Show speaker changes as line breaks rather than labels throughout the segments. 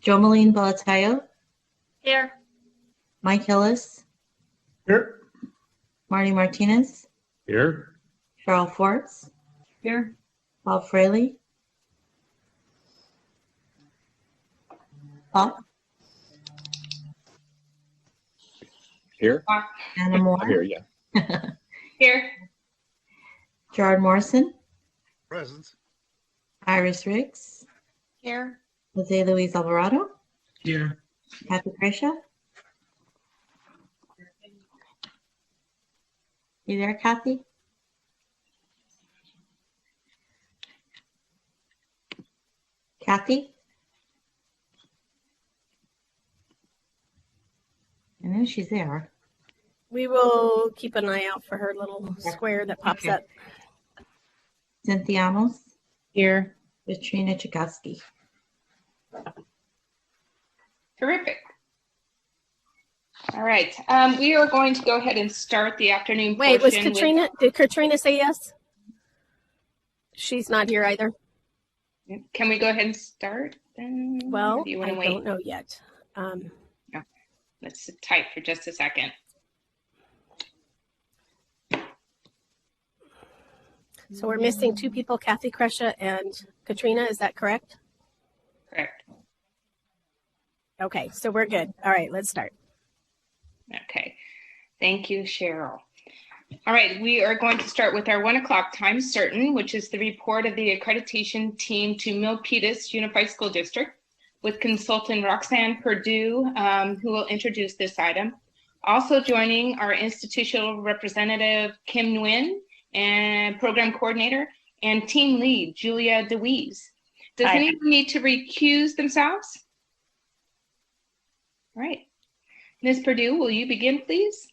Jomeline Belatayo,
Here.
Mike Hillis,
Here.
Marty Martinez,
Here.
Cheryl Forts,
Here.
Bob Fraley, Bob,
Here.
Anna Moore,
I'm here, yeah.
Here.
Gerard Morrison,
Present.
Iris Riggs,
Here.
Jose Luis Alvarado,
Here.
Kathy Grisha. You there, Kathy? Kathy? I know she's there.
We will keep an eye out for her little square that pops
Okay.
up.
Cynthia Amos,
Here.
Katrina Chakowski.
Terrific. All right, we are going to go ahead and start the afternoon
Wait, was
portion
Katrina, did Katrina say yes? She's not here either.
Can we go ahead and start then?
Well,
Or do you want
I
to wait?
don't know yet.
Let's sit tight for just a second.
So we're missing two people, Kathy Kresha and Katrina. Is that correct?
Correct.
Okay, so we're good. All right, let's start.
Okay. Thank you, Cheryl. All right, we are going to start with our 1 o'clock time certain, which is the report of the accreditation team to Milpitas Unified School District with consultant Roxanne Perdue, who will introduce this item. Also joining our institutional representative, Kim Nguyen, and program coordinator, and team lead, Julia DeWeese. Does anyone need to recuse themselves? All right. Ms. Perdue, will you begin, please?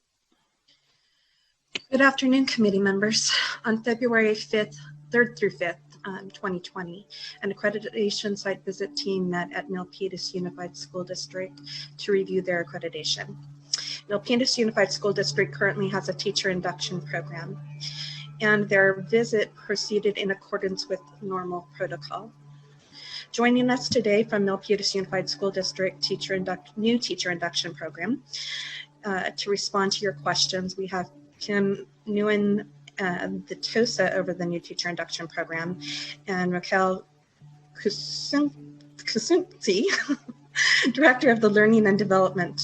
Good afternoon, committee members. On February 5th, 3rd through 5th, 2020, an accreditation site visit team met at Milpitas Unified School District to review their accreditation. Milpitas Unified School District currently has a teacher induction program, and their visit proceeded in accordance with normal protocol. Joining us today from Milpitas Unified School District new teacher induction program to respond to your questions, we have Kim Nguyen, the TOSA over the new teacher induction program, and Raquel Kusunti, Director of the Learning and Development.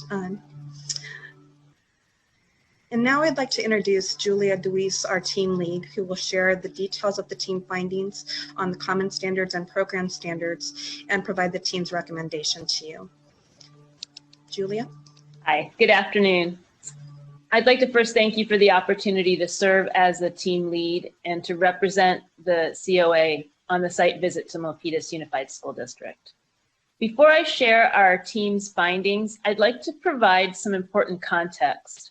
And now I'd like to introduce Julia DeWeese, our team lead, who will share the details of the team findings on the common standards and program standards and provide the team's recommendation to you. Julia?
Hi, good afternoon. I'd like to first thank you for the opportunity to serve as the team lead and to represent the COA on the site visit to Milpitas Unified School District. Before I share our team's findings, I'd like to provide some important context.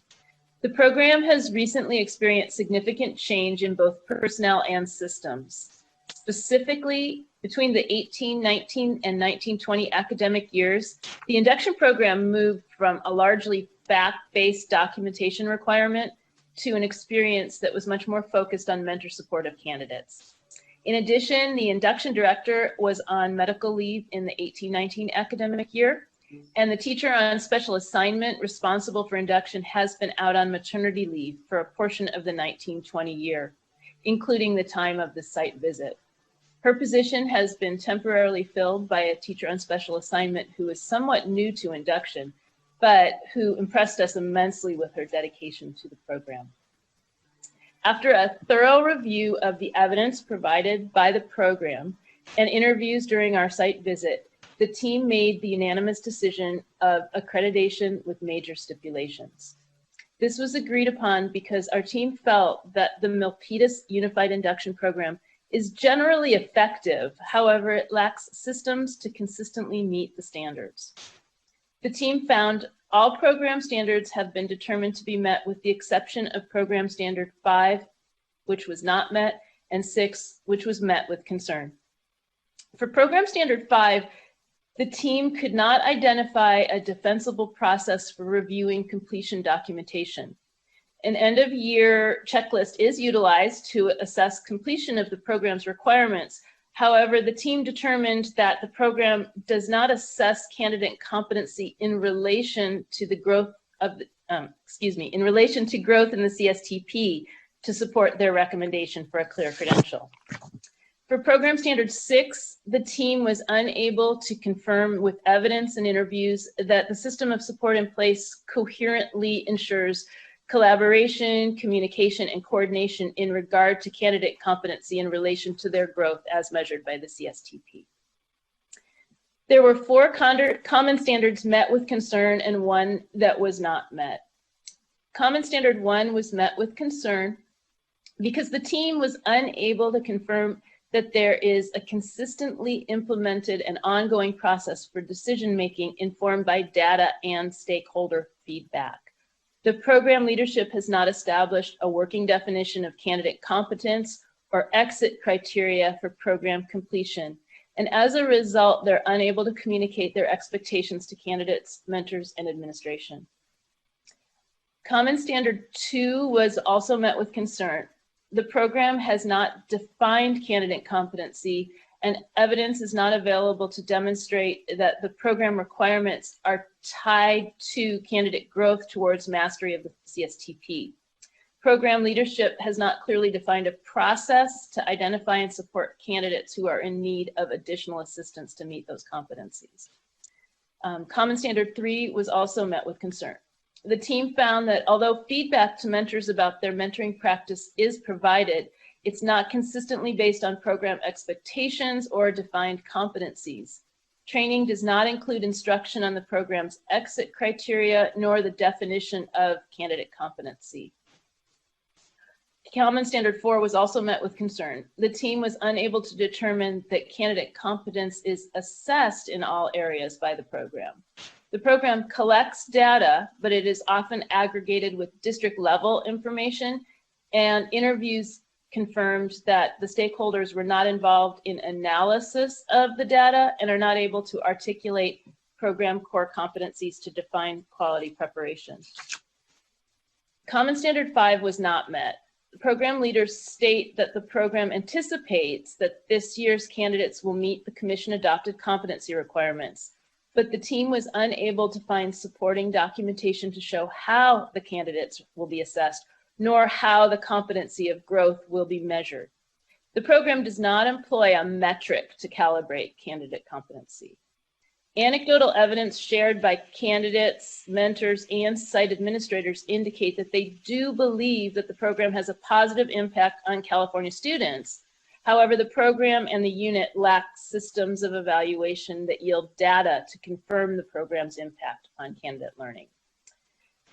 The program has recently experienced significant change in both personnel and systems. Specifically, between the 1819 and 1920 academic years, the induction program moved from a largely fact-based documentation requirement to an experience that was much more focused on mentor support of candidates. In addition, the induction director was on medical leave in the 1819 academic year, and the teacher on special assignment responsible for induction has been out on maternity leave for a portion of the 1920 year, including the time of the site visit. Her position has been temporarily filled by a teacher on special assignment who is somewhat new to induction, but who impressed us immensely with her dedication to the program. After a thorough review of the evidence provided by the program and interviews during our site visit, the team made the unanimous decision of accreditation with major stipulations. This was agreed upon because our team felt that the Milpitas Unified Induction Program is generally effective. However, it lacks systems to consistently meet the standards. The team found all program standards have been determined to be met with the exception of Program Standard 5, which was not met, and 6, which was met with concern. For Program Standard 5, the team could not identify a defensible process for reviewing completion documentation. An end-of-year checklist is utilized to assess completion of the program's requirements. However, the team determined that the program does not assess candidate competency in relation to the growth of the, in relation to growth in the CSTP to support their recommendation for a clear credential. For Program Standard 6, the team was unable to confirm with evidence and interviews that the system of support in place coherently ensures collaboration, communication, and coordination in regard to candidate competency in relation to their growth as measured by the CSTP. There were 4 common standards met with concern and 1 that was not met. Common Standard 1 was met with concern because the team was unable to confirm that there is a consistently implemented and ongoing process for decision-making informed by data and stakeholder feedback. The program leadership has not established a working definition of candidate competence or exit criteria for program completion. And as a result, they're unable to communicate their expectations to candidates, mentors, and administration. Common Standard 2 was also met with concern. The program has not defined candidate competency, and evidence is not available to demonstrate that the program requirements are tied to candidate growth towards mastery of the CSTP. Program leadership has not clearly defined a process to identify and support candidates who are in need of additional assistance to meet those competencies. Common Standard 3 was also met with concern. The team found that although feedback to mentors about their mentoring practice is provided, it's not consistently based on program expectations or defined competencies. Training does not include instruction on the program's exit criteria nor the definition of candidate competency. Common Standard 4 was also met with concern. The team was unable to determine that candidate competence is assessed in all areas by the program. The program collects data, but it is often aggregated with district level information, and interviews confirmed that the stakeholders were not involved in analysis of the data and are not able to articulate program core competencies to define quality preparation. Common Standard 5 was not met. The program leaders state that the program anticipates that this year's candidates will meet the commission adopted competency requirements, but the team was unable to find supporting documentation to show how the candidates will be assessed, nor how the competency of growth will be measured. The program does not employ a metric to calibrate candidate competency. Anecdotal evidence shared by candidates, mentors, and site administrators indicate that they do believe that the program has a positive impact on California students. However, the program and the unit lack systems of evaluation that yield data to confirm the program's impact on candidate learning.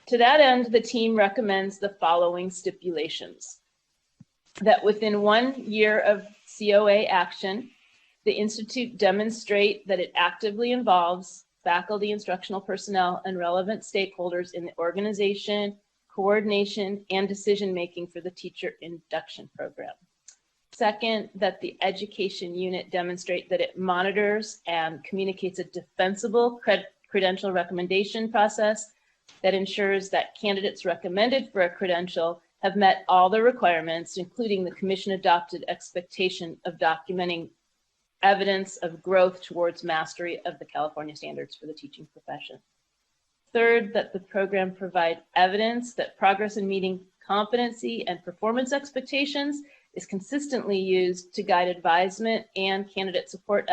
To that end, the team recommends the following stipulations: that within 1 year of COA action, the Institute demonstrate that it actively involves faculty, instructional personnel, and relevant stakeholders in the organization, coordination, and decision-making for the teacher induction program. Second, that the education unit demonstrate that it monitors and communicates a defensible credential recommendation process that ensures that candidates recommended for a credential have met all the requirements, including the commission-adopted expectation of documenting evidence of growth towards mastery of the California standards for the teaching profession. Third, that the program provide evidence that progress in meeting competency and performance expectations is consistently used to guide advisement and candidate support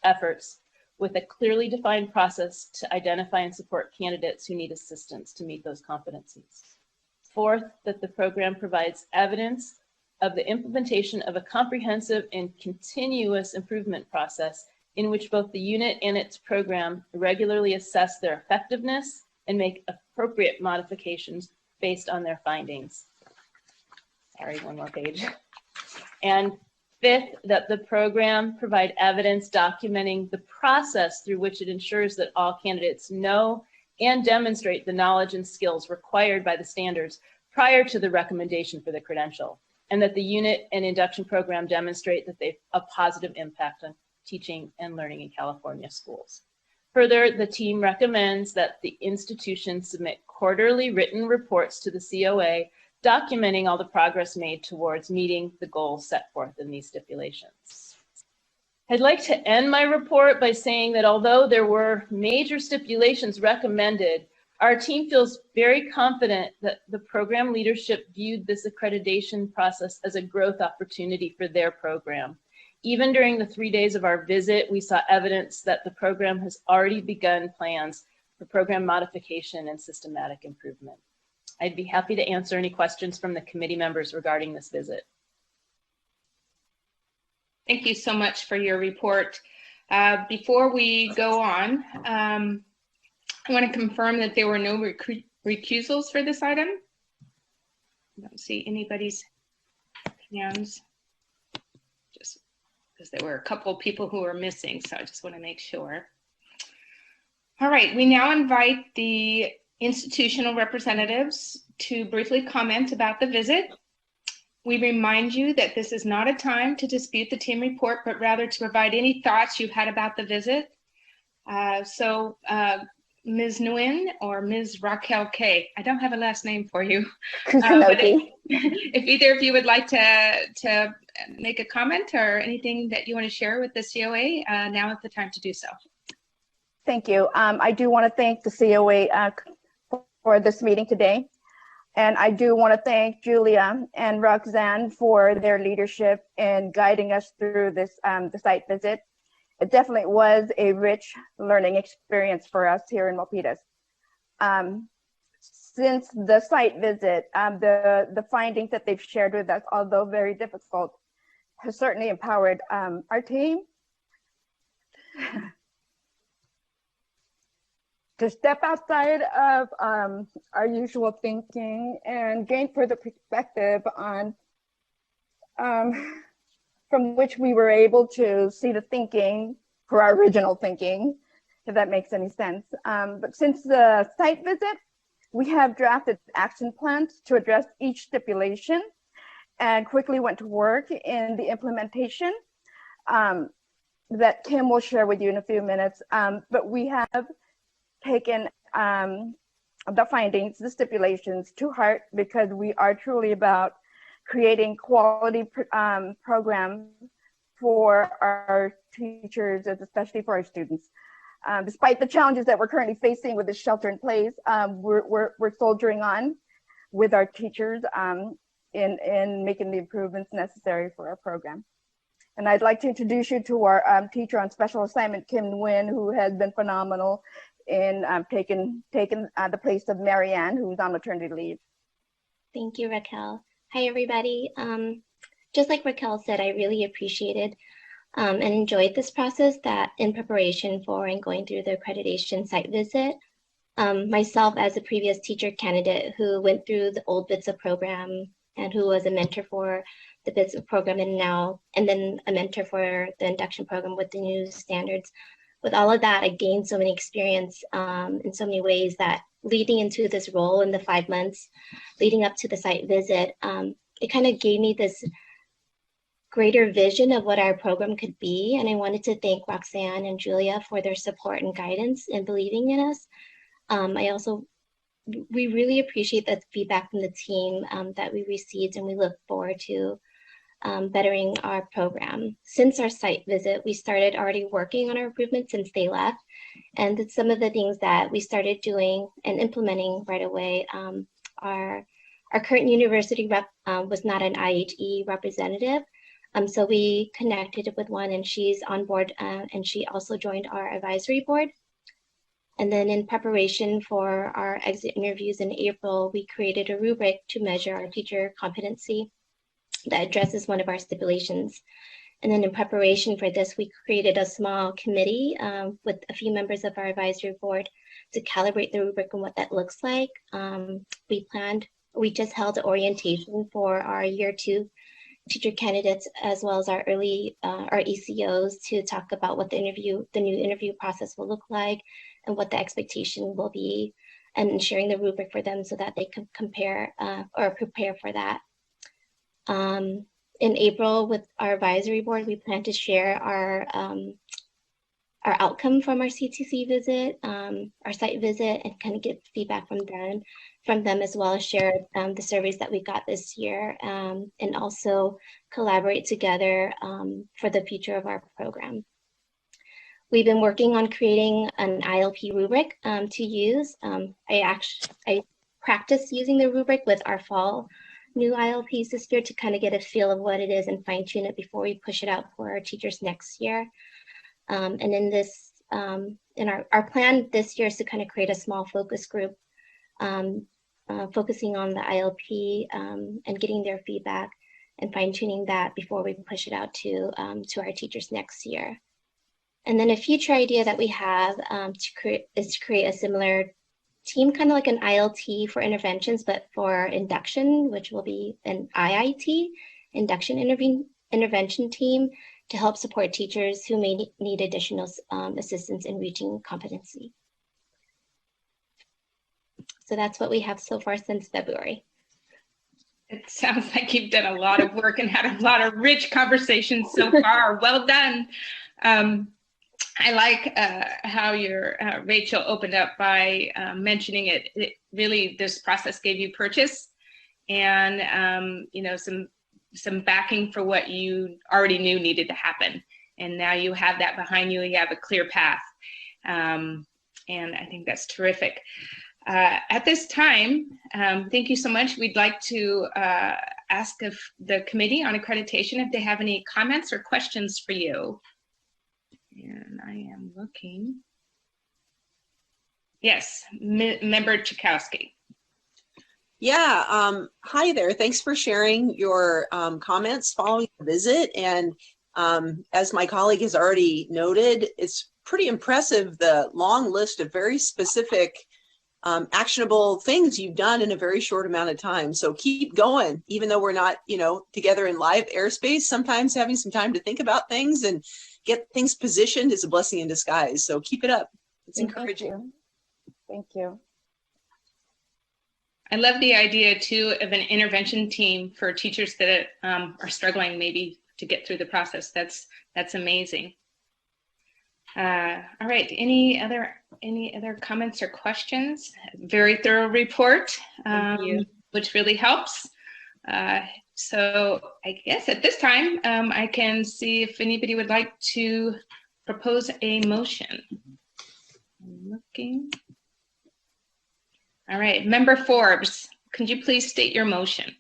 efforts with a clearly defined process to identify and support candidates who need assistance to meet those competencies. Fourth, that the program provides evidence of the implementation of a comprehensive and continuous improvement process in which both the unit and its program regularly assess their effectiveness and make appropriate modifications based on their findings. Sorry, one more page. And fifth, that the program provide evidence documenting the process through which it ensures that all candidates know and demonstrate the knowledge and skills required by the standards prior to the recommendation for the credential, and that the unit and induction program demonstrate that they have a positive impact on teaching and learning in California schools. Further, the team recommends that the institution submit quarterly written reports to the COA documenting all the progress made towards meeting the goals set forth in these stipulations. I'd like to end my report by saying that although there were major stipulations recommended, our team feels very confident that the program leadership viewed this accreditation process as a growth opportunity for their program. Even during the 3 days of our visit, we saw evidence that the program has already begun plans for program modification and systematic improvement. I'd be happy to answer any questions from the committee members regarding this visit.
Thank you so much for your report. Before we go on, I want to confirm that there were no recusals for this item. I don't see anybody's hands, just because there were a couple of people who were missing, so I just want to make sure. All right, we now invite the institutional representatives to briefly comment about the visit. We remind you that this is not a time to dispute the team report, but rather to provide any thoughts you've had about the visit. Ms. Nguyen or Ms. Raquel K. I don't have a last name for you. If either of you would like to make a comment or anything that you want to share with the COA, now is the time to do so.
Thank you. I do want to thank the COA for this meeting today. And I do want to thank Julia and Roxanne for their leadership in guiding us through this the site visit. It definitely was a rich learning experience for us here in Milpitas. Since the site visit, the findings that they've shared with us, although very difficult, has certainly empowered our team to step outside of our usual thinking and gain further perspective on from which we were able to see the thinking for our original thinking, if that makes any sense. But since the site visit, we have drafted action plans to address each stipulation and quickly went to work in the implementation that Kim will share with you in a few minutes. But we have taken the findings, the stipulations to heart, because we are truly about creating quality program for our teachers, and especially for our students. Despite the challenges that we're currently facing with the shelter in place, we're soldiering on with our teachers in making the improvements necessary for our program. And I'd like to introduce you to our teacher on special assignment, Kim Nguyen, who has been phenomenal in taking the place of Marianne, who's on maternity leave.
Thank you, Raquel. Hi, everybody. Just like Raquel said, I really appreciated and enjoyed this process that in preparation for and going through the accreditation site visit. Myself, as a previous teacher candidate who went through the old BITSA program and who was a mentor for the BITSA program and then a mentor for the induction program with the new standards. With all of that, I gained so many experience in so many ways that leading into this role in the 5 months leading up to the site visit, it kind of gave me this greater vision of what our program could be. And I wanted to thank Roxanne and Julia for their support and guidance and believing in us. We really appreciate the feedback from the team that we received, and we look forward to bettering our program. Since our site visit, we started already working on our improvements since they left. And some of the things that we started doing and implementing right away, our current university rep was not an IHE representative. So we connected with one, and she's on board, and she also joined our advisory board. And then in preparation for our exit interviews in April, we created a rubric to measure our teacher competency that addresses one of our stipulations. And then in preparation for this, we created a small committee with a few members of our advisory board to calibrate the rubric and what that looks like. We just held an orientation for our year 2 teacher candidates, as well as our ECOs, to talk about what the new interview process will look like and what the expectation will be, and sharing the rubric for them so that they can compare or prepare for that. In April, with our advisory board, we plan to share our our outcome from our CTC visit, our site visit, and kind of get feedback from them as well as share the surveys that we got this year, and also collaborate together for the future of our program. We've been working on creating an ILP rubric to use. I practiced using the rubric with our fall new ILPs this year to kind of get a feel of what it is and fine tune it before we push it out for our teachers next year. And in this, in our plan this year is to kind of create a small focus group focusing on the ILP and getting their feedback and fine tuning that before we push it out to our teachers next year. And then a future idea that we have is to create a similar team, kind of like an ILT for interventions, but for induction, which will be an IIT, induction intervention team, to help support teachers who may need additional assistance in reaching competency. So that's what we have so far since February.
It sounds like you've done a lot of work and had a lot of rich conversations so far. Well done. I like how your Rachel opened up by mentioning it really, this process gave you purchase and you know, some backing for what you already knew needed to happen. And now you have that behind you, you have a clear path. And I think that's terrific. At this time, thank you so much. We'd like to ask if the Committee on Accreditation if they have any comments or questions for you. And I am looking. Yes, Member Chakowski.
Yeah, hi there. Thanks for sharing your comments following the visit. And as my colleague has already noted, it's pretty impressive, the long list of very specific actionable things you've done in a very short amount of time. So keep going, even though we're not, you know, together in live airspace. Sometimes having some time to think about things and get things positioned is a blessing in disguise. So keep it up. It's encouraging.
Thank you.
I love the idea too of an intervention team for teachers that are struggling maybe to get through the process. That's amazing. All right, any other comments or questions? Very thorough report, which really helps. So I guess at this time, I can see if anybody would like to propose a motion. I'm looking. All right, Member Forbes, could you please state your motion?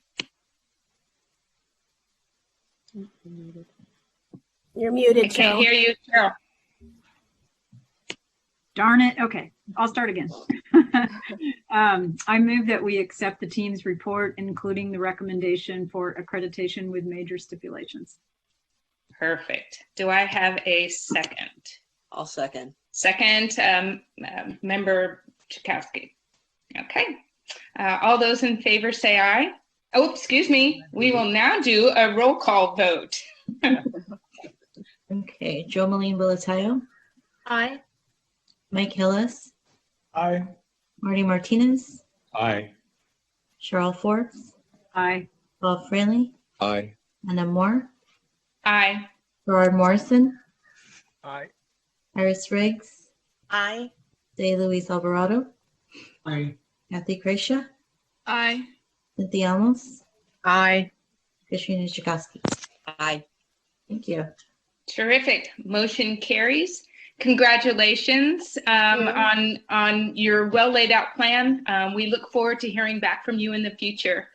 You're muted,
I can't
Cheryl.
hear you, Cheryl.
Darn it. Okay, I'll start again. I move that we accept the team's report, including the recommendation for accreditation with major stipulations.
Perfect. Do I have a second?
I'll second.
Second, Member Chakowski. Okay. All those in favor say aye. Oh, excuse me. We will now do a roll call vote.
Okay, Jo Malene Wilatayo,
Aye.
Mike Hillis,
Aye.
Marty Martinez,
Aye.
Cheryl Forbes,
Aye.
Bob Fraley,
Aye.
Anna Moore,
Aye.
Gerard Morrison,
Aye.
Iris Riggs,
Aye.
Day Luis Alvarado,
Aye.
Kathy Gracia,
Aye.
Cynthia Amos,
Aye.
Katrina Chakowski.
Aye.
Thank you.
Terrific. Motion carries. Congratulations on your well laid out plan. We look forward to hearing back from you in the future.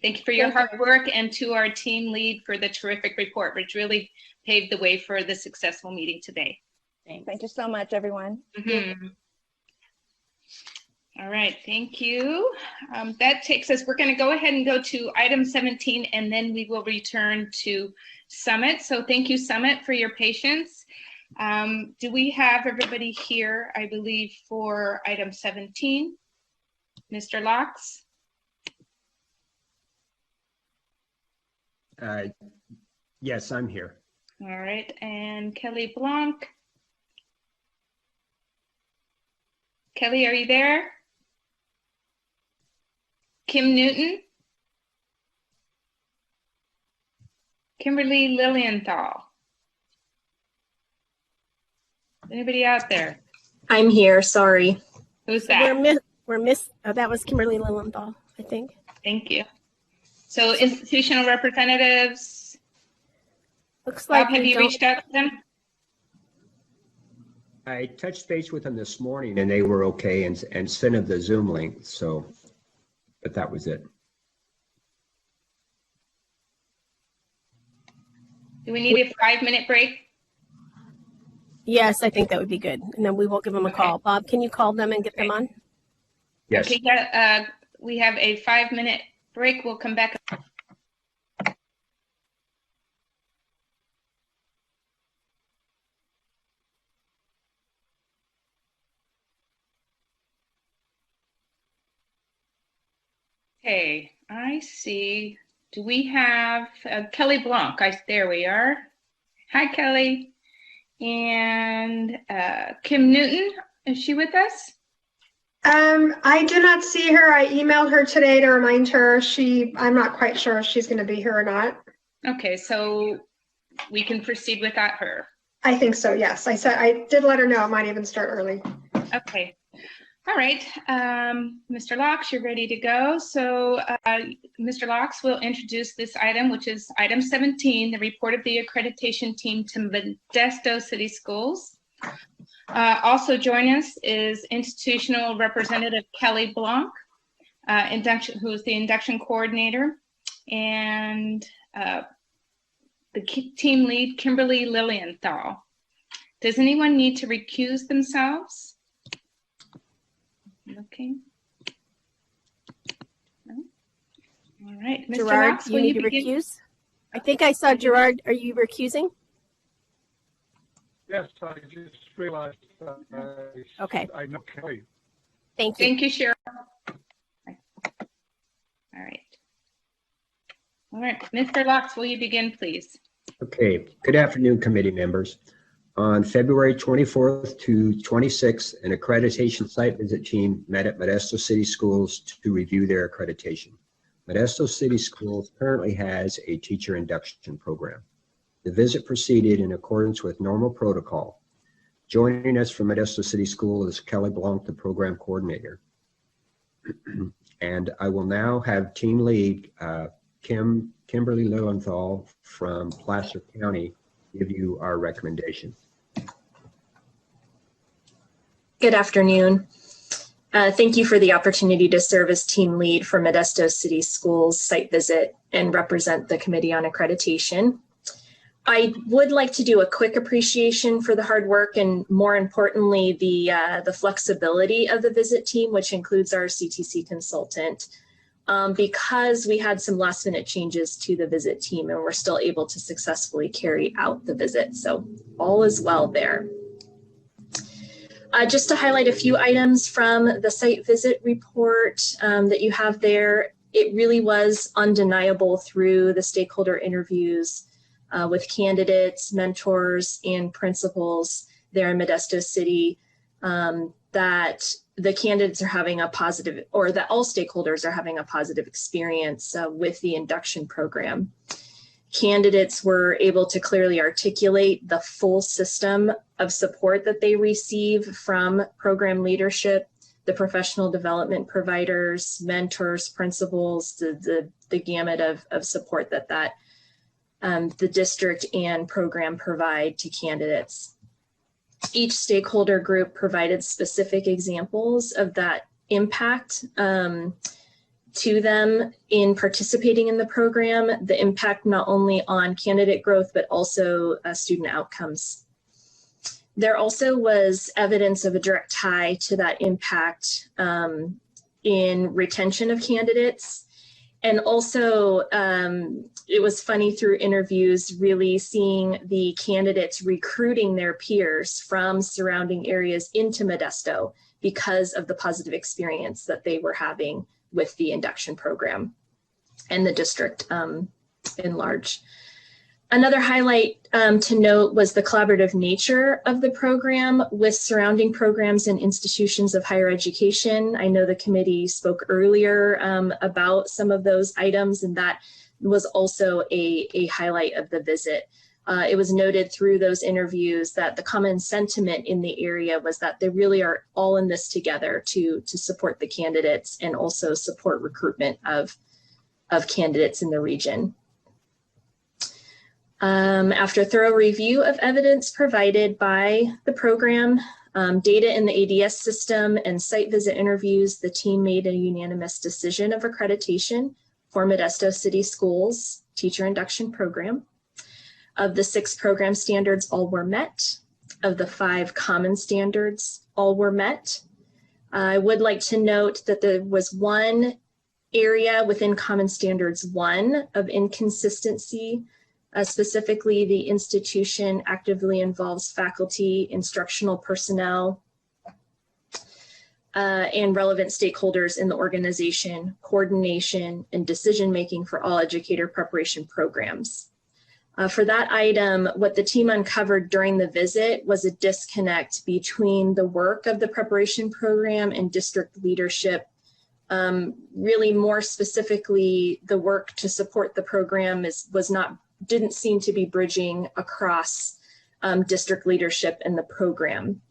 Thank you for your hard work, and to our team lead for the terrific report, which really paved the way for the successful meeting today.
Thanks. Thank you so much, everyone.
Mm-hmm. All right, thank you. That takes us, we're going to go ahead and go to item 17, and then we will return to Summit. So thank you, Summit, for your patience. Do we have everybody here, I believe, for item 17? Mr. Locks?
Yes, I'm here.
All right, and Kelly Blanc? Kelly, are you there? Kim Newton? Kimberly Lilienthal? Anybody out there?
I'm here. Sorry.
Who's that?
That was Kimberly Lilienthal, I think.
Thank you. So institutional representatives.
Looks like
Bob, have you reached out to them?
I touched base with them this morning and they were okay and sent them the Zoom link. So, but that was it.
Do we need a 5-minute break?
Yes, I think that would be good. And then we will give them a call. Bob, can you call them and get them on?
Yes.
Okay, we have a 5-minute break. We'll come back. Okay, I see. Do we have Kelly Blanc? There we are. Hi, Kelly. And Kim Newton, is she with us?
I do not see her. I emailed her today to remind her. I'm not quite sure if she's going to be here or not.
Okay, so we can proceed without her.
I think so, yes. I did let her know it might even start early.
Okay. All right, Mr. Locks, you're ready to go. So Mr. Locks will introduce this item, which is item 17, the report of the accreditation team to Modesto City Schools. Also joining us is institutional representative Kelly Blanc, who is the induction coordinator, and the team lead, Kimberly Lilienthal. Does anyone need to recuse themselves? Okay. No? All right. Mr.
Gerard,
Locks,
you
will
need
you
to
begin?
recuse? I think I saw Gerard. Are you recusing?
Yes, I just realized
Okay.
I know Kelly.
Thank you.
Thank you, Cheryl. All right. All right. Mr. Locks, will you begin, please?
Okay. Good afternoon, committee members. On February 24th to 26th, an accreditation site visit team met at Modesto City Schools to review their accreditation. Modesto City Schools currently has a teacher induction program. The visit proceeded in accordance with normal protocol. Joining us from Modesto City School is Kelly Blanc, the program coordinator. And I will now have team lead Kimberly Lilienthal from Placer County give you our recommendations.
Good afternoon. Thank you for the opportunity to serve as team lead for Modesto City Schools site visit and represent the Committee on Accreditation. I would like to do a quick appreciation for the hard work and, more importantly, the flexibility of the visit team, which includes our CTC consultant, because we had some last minute changes to the visit team and we're still able to successfully carry out the visit. So all is well there. Just to highlight a few items from the site visit report that you have there, it really was undeniable through the stakeholder interviews with candidates, mentors, and principals there in Modesto City that the candidates are having a positive, or that all stakeholders are having a positive experience with the induction program. Candidates were able to clearly articulate the full system of support that they receive from program leadership, the professional development providers, mentors, principals, the gamut of support that the district and program provide to candidates. Each stakeholder group provided specific examples of that impact to them in participating in the program, the impact not only on candidate growth, but also student outcomes. There also was evidence of a direct tie to that impact in retention of candidates. And also, it was funny through interviews, really seeing the candidates recruiting their peers from surrounding areas into Modesto because of the positive experience that they were having with the induction program and the district in large. Another highlight to note was the collaborative nature of the program with surrounding programs and institutions of higher education. I know the committee spoke earlier about some of those items, and that was also a highlight of the visit. it was noted through those interviews that the common sentiment in the area was that they really are all in this together to support the candidates and also support recruitment of candidates in the region. After thorough review of evidence provided by the program, data in the ADS system, and site visit interviews, the team made a unanimous decision of accreditation for Modesto City Schools Teacher Induction Program. Of the 6 program standards, all were met. Of the 5 common standards, all were met. I would like to note that there was one area within Common Standards 1 of inconsistency. Specifically, the institution actively involves faculty, instructional personnel, and relevant stakeholders in the organization, coordination, and decision-making for all educator preparation programs. For that item, what the team uncovered during the visit was a disconnect between the work of the preparation program and district leadership. Really more specifically, the work to support the program didn't seem to be bridging across district leadership and the program.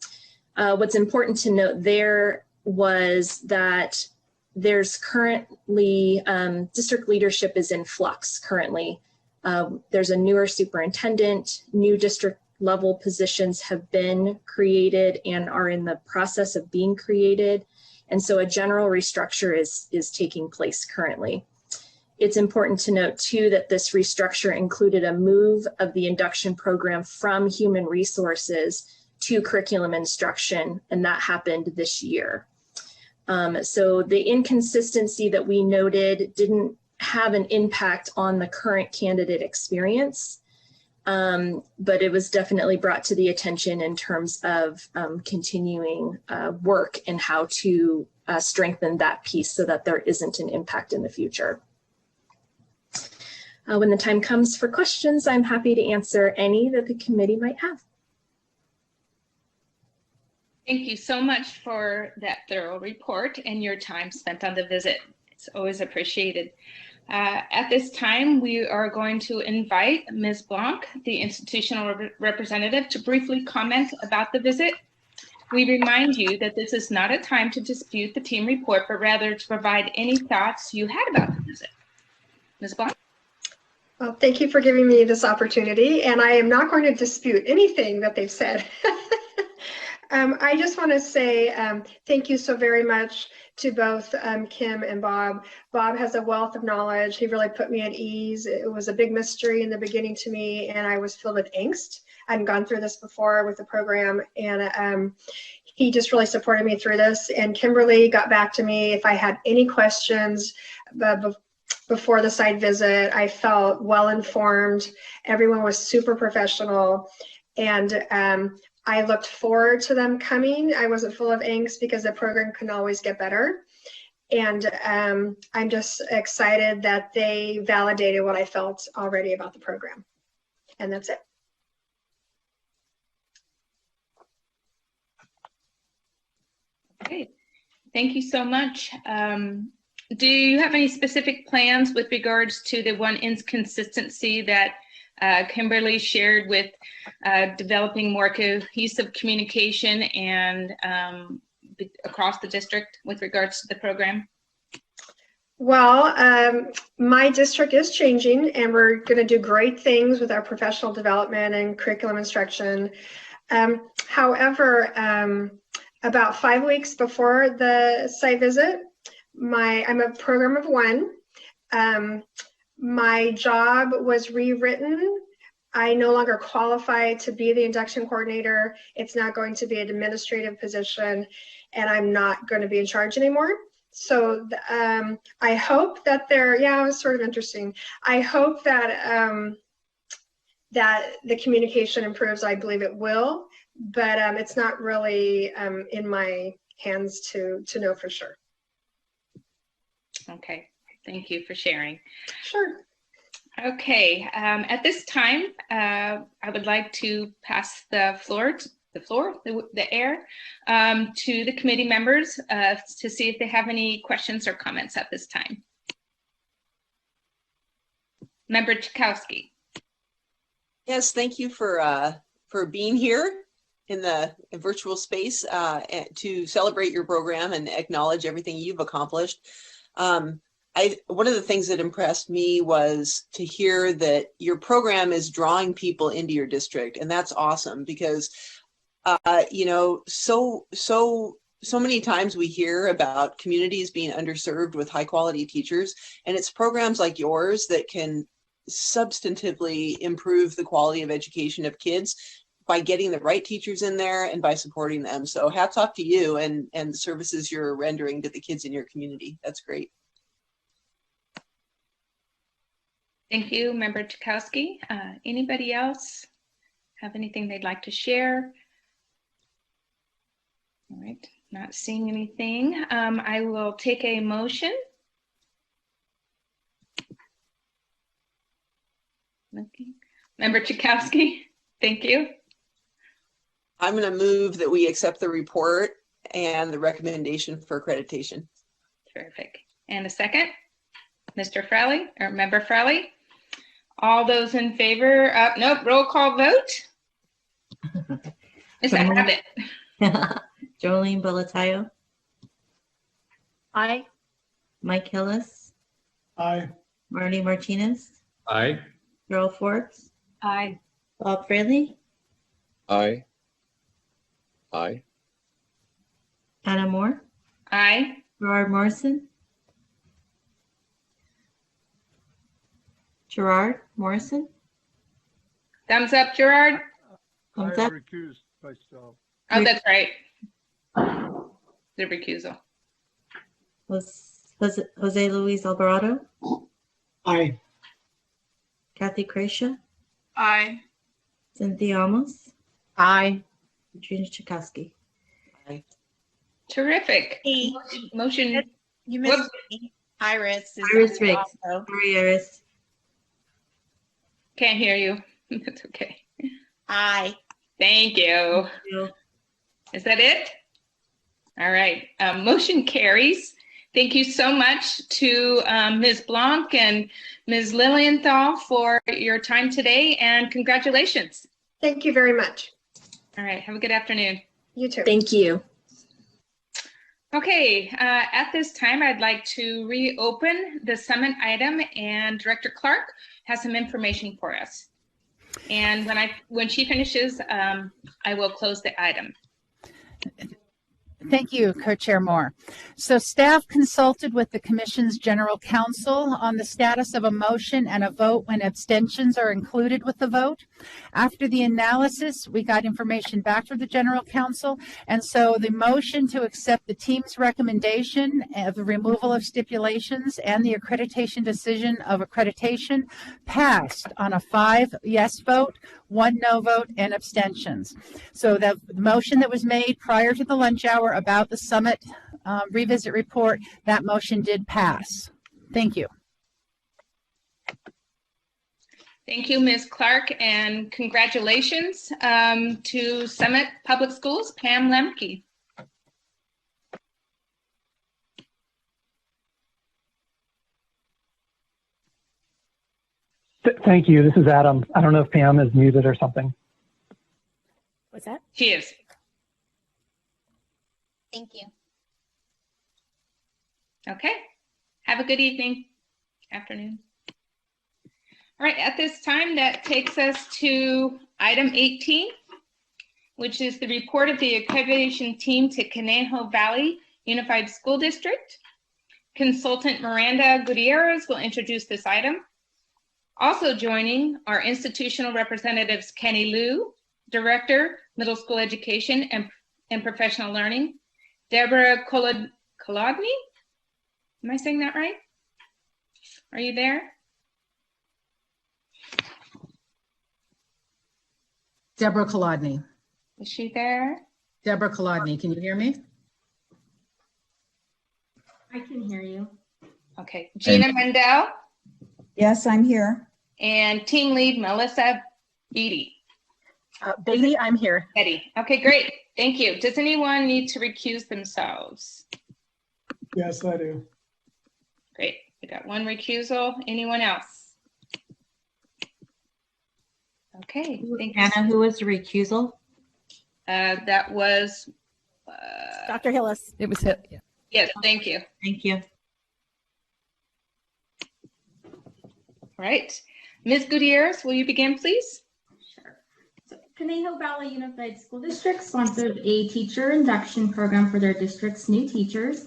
What's important to note there was that there's currently, district leadership is in flux currently. There's a newer superintendent, new district level positions have been created and are in the process of being created. And so a general restructure is taking place currently. It's important to note too that this restructure included a move of the induction program from human resources to curriculum instruction, and that happened this year. So the inconsistency that we noted didn't have an impact on the current candidate experience, but it was definitely brought to the attention in terms of continuing work and how to strengthen that piece so that there isn't an impact in the future. When the time comes for questions, I'm happy to answer any that the committee might have.
Thank you so much for that thorough report and your time spent on the visit. It's always appreciated. At this time, we are going to invite Ms. Blanc, the institutional representative, to briefly comment about the visit. We remind you that this is not a time to dispute the team report, but rather to provide any thoughts you had about the visit. Ms. Blanc?
Well, thank you for giving me this opportunity, and I am not going to dispute anything that they've said. I just want to say thank you so very much to both Kim and Bob. Bob has a wealth of knowledge. He really put me at ease. It was a big mystery in the beginning to me, and I was filled with angst. I hadn't gone through this before with the program, and he just really supported me through this. And Kimberly got back to me if I had any questions before the site visit. I felt well informed. Everyone was super professional, and I looked forward to them coming. I wasn't full of angst because the program can always get better. And I'm just excited that they validated what I felt already about the program. And that's it.
Okay, thank you so much. Do you have any specific plans with regards to the one inconsistency that Kimberly shared with developing more cohesive communication and across the district with regards to the program?
Well, my district is changing, and we're going to do great things with our professional development and curriculum instruction. However, about 5 weeks before the site visit, I'm a program of one. My job was rewritten. I no longer qualify to be the induction coordinator. It's now going to be an administrative position, and I'm not going to be in charge anymore. So I hope that it was sort of interesting. I hope that that the communication improves. I believe it will, but it's not really in my hands to know for sure.
Okay, thank you for sharing.
Sure.
Okay, at this time, I would like to pass the air to the committee members to see if they have any questions or comments at this time. Member Chakowski.
Yes, thank you for being here in the virtual space and to celebrate your program and acknowledge everything you've accomplished. One of the things that impressed me was to hear that your program is drawing people into your district, and that's awesome because you know, so many times we hear about communities being underserved with high quality teachers, and it's programs like yours that can substantively improve the quality of education of kids by getting the right teachers in there and by supporting them. So hats off to you and the services you're rendering to the kids in your community. That's great.
Thank you, Member Chakowski. Anybody else have anything they'd like to share? All right, not seeing anything. I will take a motion. Okay. Member Chakowski, thank you.
I'm going to move that we accept the report and the recommendation for accreditation.
Terrific. And a second, Mr. Fraley or Member Fraley. All those in favor? Nope. Roll call vote. Is that habit?
Jolene Belatayo.
Aye.
Mike Hillis.
Aye.
Marty Martinez.
Aye.
Carol Forbes.
Aye.
Bob Fraley.
Aye. Aye.
Anna Moore.
Aye.
Gerard Morrison. Gerard Morrison.
Thumbs up, Gerard.
Thumbs
I
up.
recuse myself.
Oh, that's right. The recusal.
Jose Luis Alvarado.
Aye.
Kathy Crecia.
Aye.
Cynthia Amos.
Aye.
Katrina Chakowski.
Terrific.
Hey,
Motion.
you missed
Whoops.
me. Iris. is
Iris
on
Riggs.
also.
Sorry, Iris.
Can't hear you. That's okay.
Aye.
Thank you. Is that it? All right. Motion carries. Thank you so much to Ms. Blanc and Ms. Lilienthal for your time today, and congratulations.
Thank you very much.
All right. Have a good afternoon.
You too.
Thank you.
Okay. At this time, I'd like to reopen the summit item, and Director Clark has some information for us. And when she finishes, I will close the item.
Thank you, Co-Chair Moore. So staff consulted with the Commission's General Counsel on the status of a motion and a vote when abstentions are included with the vote. After the analysis, we got information back from the General Counsel, and so the motion to accept the team's recommendation of the removal of stipulations and the accreditation decision of accreditation passed on a 5 yes vote, 1 no vote, and abstentions. So the motion that was made prior to the lunch hour about the summit revisit report, that motion did pass. Thank you.
Thank you, Ms. Clark, and congratulations to Summit Public Schools, Pam Lemke.
Thank you. This is Adam. I don't know if Pam is muted or something.
What's that?
She is.
Thank you.
Okay. Have a good evening, afternoon. All right, at this time, that takes us to item 18, which is the report of the accreditation team to Conejo Valley Unified School District. Consultant Miranda Gutierrez will introduce this item. Also joining are institutional representatives Kenny Liu, Director, Middle School Education and Professional Learning, Deborah Kolodny. Am I saying that right? Are you there?
Deborah Kolodny.
Is she there?
Deborah Kolodny, can you hear me?
I can hear you.
Okay. Gina Mendel.
Yes, I'm here.
And team lead Melissa Beatty.
Beatty, I'm here.
Betty. Okay, great. Thank you. Does anyone need to recuse themselves?
Yes, I do.
Great. We got one recusal. Anyone else? Okay, thank you.
Anna, who was the recusal?
That was
Dr. Hillis.
It was hit. Yeah.
yes, thank you.
Thank you.
All right. Ms. Gutierrez, will you begin, please?
Sure. So Conejo Valley Unified School District sponsored a teacher induction program for their district's new teachers.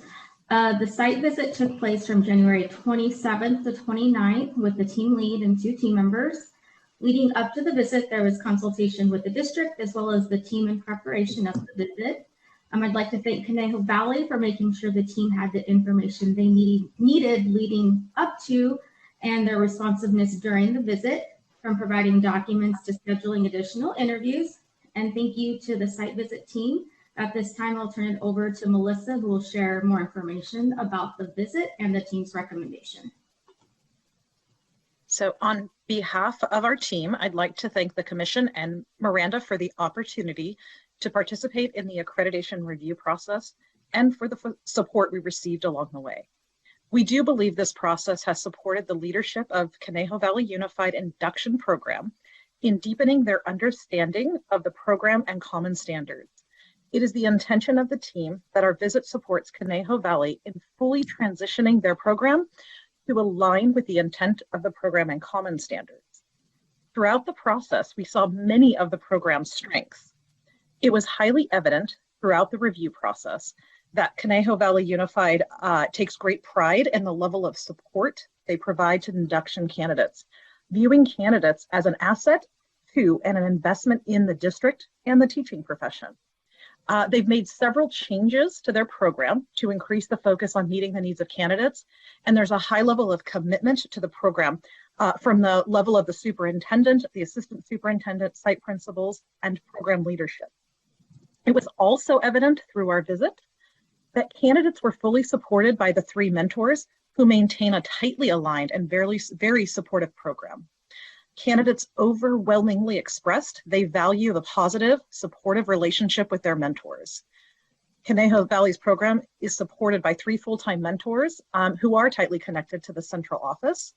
The site visit took place from January 27th to 29th with the team lead and 2 team members. Leading up to the visit, there was consultation with the district as well as the team in preparation of the visit. I'd like to thank Conejo Valley for making sure the team had the information they needed leading up to and their responsiveness during the visit, from providing documents to scheduling additional interviews. And thank you to the site visit team. At this time, I'll turn it over to Melissa, who will share more information about the visit and the team's recommendation.
So on behalf of our team, I'd like to thank the Commission and Miranda for the opportunity to participate in the accreditation review process and for the support we received along the way. We do believe this process has supported the leadership of Conejo Valley Unified Induction Program in deepening their understanding of the program and common standards. It is the intention of the team that our visit supports Conejo Valley in fully transitioning their program to align with the intent of the program and common standards. Throughout the process, we saw many of the program's strengths. It was highly evident throughout the review process that Conejo Valley Unified takes great pride in the level of support they provide to induction candidates, viewing candidates as an asset to and an investment in the district and the teaching profession. They've made several changes to their program to increase the focus on meeting the needs of candidates, and there's a high level of commitment to the program from the level of the superintendent, the assistant superintendent, site principals, and program leadership. It was also evident through our visit that candidates were fully supported by the 3 mentors who maintain a tightly aligned and very supportive program. Candidates overwhelmingly expressed they value the positive, supportive relationship with their mentors. Conejo Valley's program is supported by 3 full-time mentors who are tightly connected to the central office.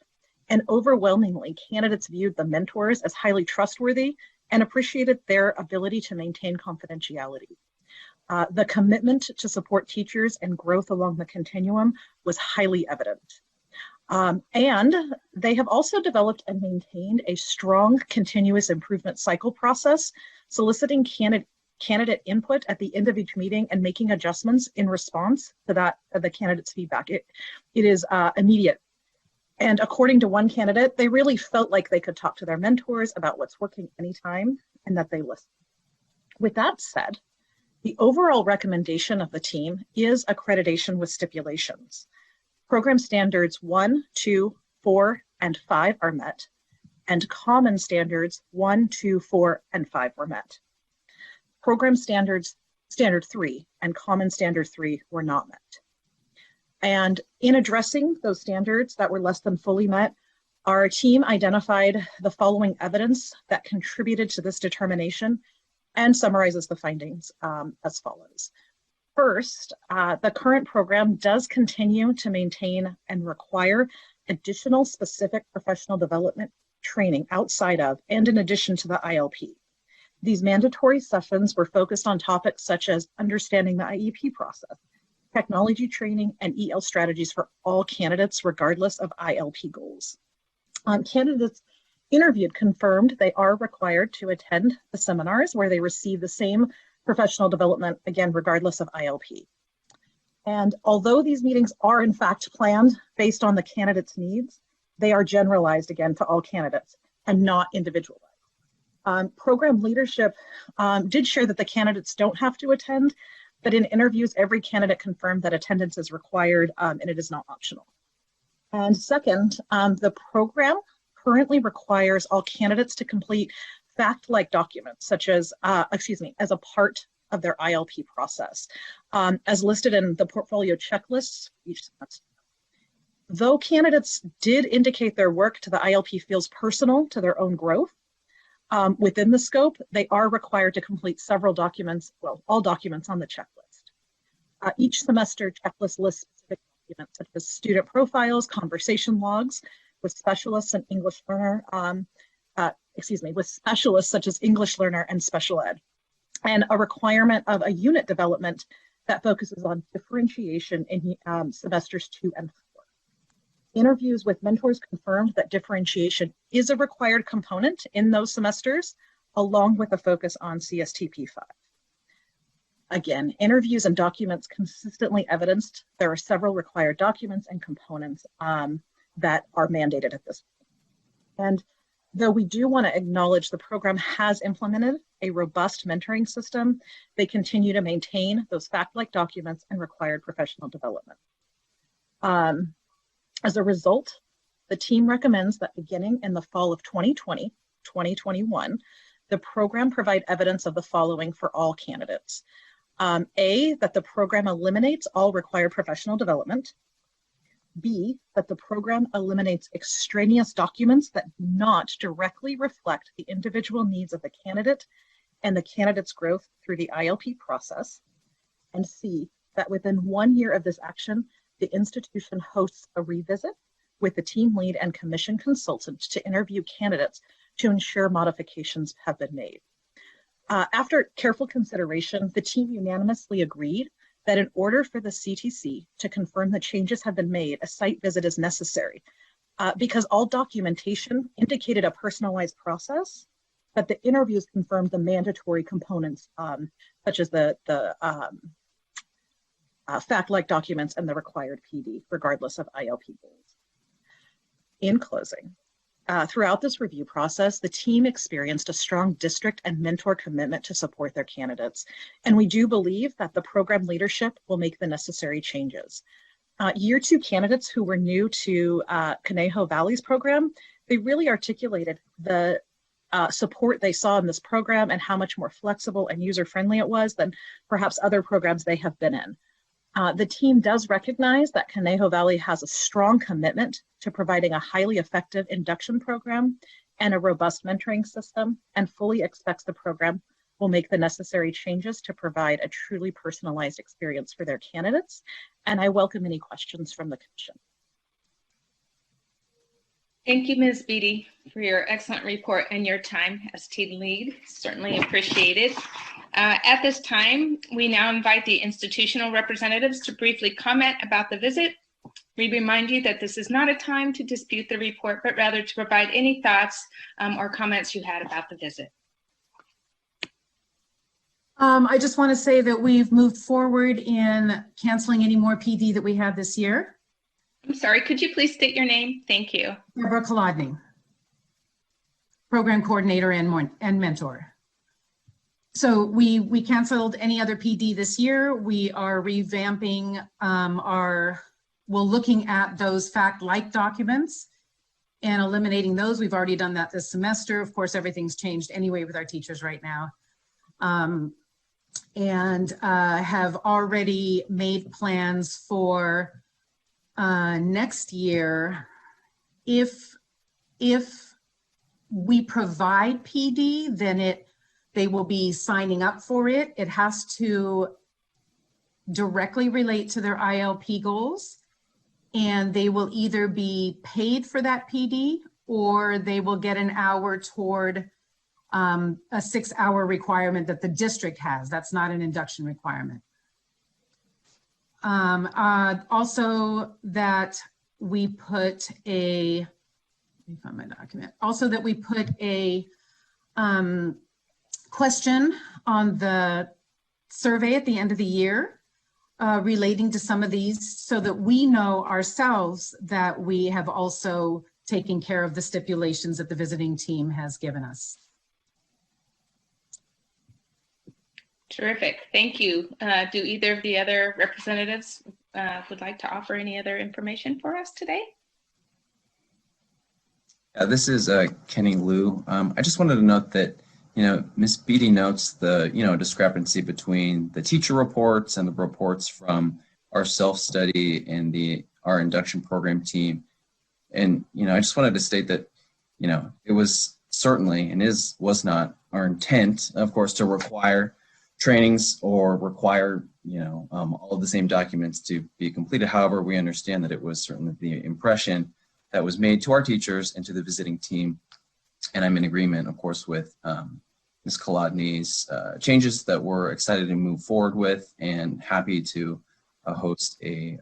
And overwhelmingly, candidates viewed the mentors as highly trustworthy and appreciated their ability to maintain confidentiality. The commitment to support teachers and growth along the continuum was highly evident. And they have also developed and maintained a strong continuous improvement cycle process, soliciting candidate input at the end of each meeting and making adjustments in response to that the candidate's feedback. It is immediate. And according to one candidate, they really felt like they could talk to their mentors about what's working anytime and that they listen. With that said, the overall recommendation of the team is accreditation with stipulations. Program standards 1, 2, 4, and 5 are met, and common standards 1, 2, 4, and 5 were met. Program standard 3 and common standard 3 were not met. And in addressing those standards that were less than fully met, our team identified the following evidence that contributed to this determination and summarizes the findings as follows. First, the current program does continue to maintain and require additional specific professional development training outside of and in addition to the ILP. These mandatory sessions were focused on topics such as understanding the IEP process, technology training, and EL strategies for all candidates regardless of ILP goals. Candidates interviewed confirmed they are required to attend the seminars where they receive the same professional development, again, regardless of ILP. And although these meetings are in fact planned based on the candidate's needs, they are generalized again to all candidates and not individualized. Program leadership did share that the candidates don't have to attend, but in interviews, every candidate confirmed that attendance is required and it is not optional. And second, the program currently requires all candidates to complete fact-like documents, such as, as a part of their ILP process, as listed in the portfolio checklists each semester. Though candidates did indicate their work to the ILP feels personal to their own growth, within the scope, they are required to complete several documents, well, all documents on the checklist. Each semester checklist lists specific documents such as student profiles, conversation logs with specialists and English learner, with specialists such as English learner and special ed, and a requirement of a unit development that focuses on differentiation in semesters 2 and 4. Interviews with mentors confirmed that differentiation is a required component in those semesters, along with a focus on CSTP 5. Again, interviews and documents consistently evidenced there are several required documents and components that are mandated at this point. And though we do want to acknowledge the program has implemented a robust mentoring system, they continue to maintain those fact-like documents and required professional development. As a result, the team recommends that beginning in the fall of 2020-2021, the program provide evidence of the following for all candidates. A, that the program eliminates all required professional development. B, that the program eliminates extraneous documents that do not directly reflect the individual needs of the candidate and the candidate's growth through the ILP process. And C, that within 1 year of this action, the institution hosts a revisit with the team lead and commission consultant to interview candidates to ensure modifications have been made. After careful consideration, the team unanimously agreed that in order for the CTC to confirm that changes have been made, a site visit is necessary because all documentation indicated a personalized process, but the interviews confirmed the mandatory components such as the fact-like documents and the required PD, regardless of ILP goals. In closing, throughout this review process, the team experienced a strong district and mentor commitment to support their candidates. And we do believe that the program leadership will make the necessary changes. Year 2 candidates who were new to Conejo Valley's program, they really articulated the support they saw in this program and how much more flexible and user-friendly it was than perhaps other programs they have been in. The team does recognize that Conejo Valley has a strong commitment to providing a highly effective induction program and a robust mentoring system, and fully expects the program will make the necessary changes to provide a truly personalized experience for their candidates. And I welcome any questions from the commission.
Thank you, Ms. Beatty, for your excellent report and your time as team lead. Certainly appreciated. At this time, we now invite the institutional representatives to briefly comment about the visit. We remind you that this is not a time to dispute the report, but rather to provide any thoughts or comments you had about the visit.
I just want to say that we've moved forward in canceling any more PD that we had this year.
I'm sorry, could you please state your name? Thank you.
Deborah Kolodny, program coordinator and mentor. So we canceled any other PD this year. We are revamping we're looking at those fact-like documents and eliminating those. We've already done that this semester. Of course, everything's changed anyway with our teachers right now. And have already made plans for next year. If we provide PD, then they will be signing up for it. It has to directly relate to their ILP goals, and they will either be paid for that PD or they will get an hour toward a 6-hour requirement that the district has. That's not an induction requirement. Also that we put a, let me find my document. Also that we put a question on the survey at the end of the year relating to some of these, so that we know ourselves that we have also taken care of the stipulations that the visiting team has given us.
Terrific, thank you. Do either of the other representatives would like to offer any other information for us today?
This is Kenny Liu. I just wanted to note that, Ms. Beatty notes the, discrepancy between the teacher reports and the reports from our self-study and our induction program team. And, I just wanted to state that, it was certainly and was not our intent, of course, to require trainings or require, all of the same documents to be completed. However, we understand that it was certainly the impression that was made to our teachers and to the visiting team And I'm in agreement, of course, with Ms. Kolodny's changes that we're excited to move forward with, and happy to host a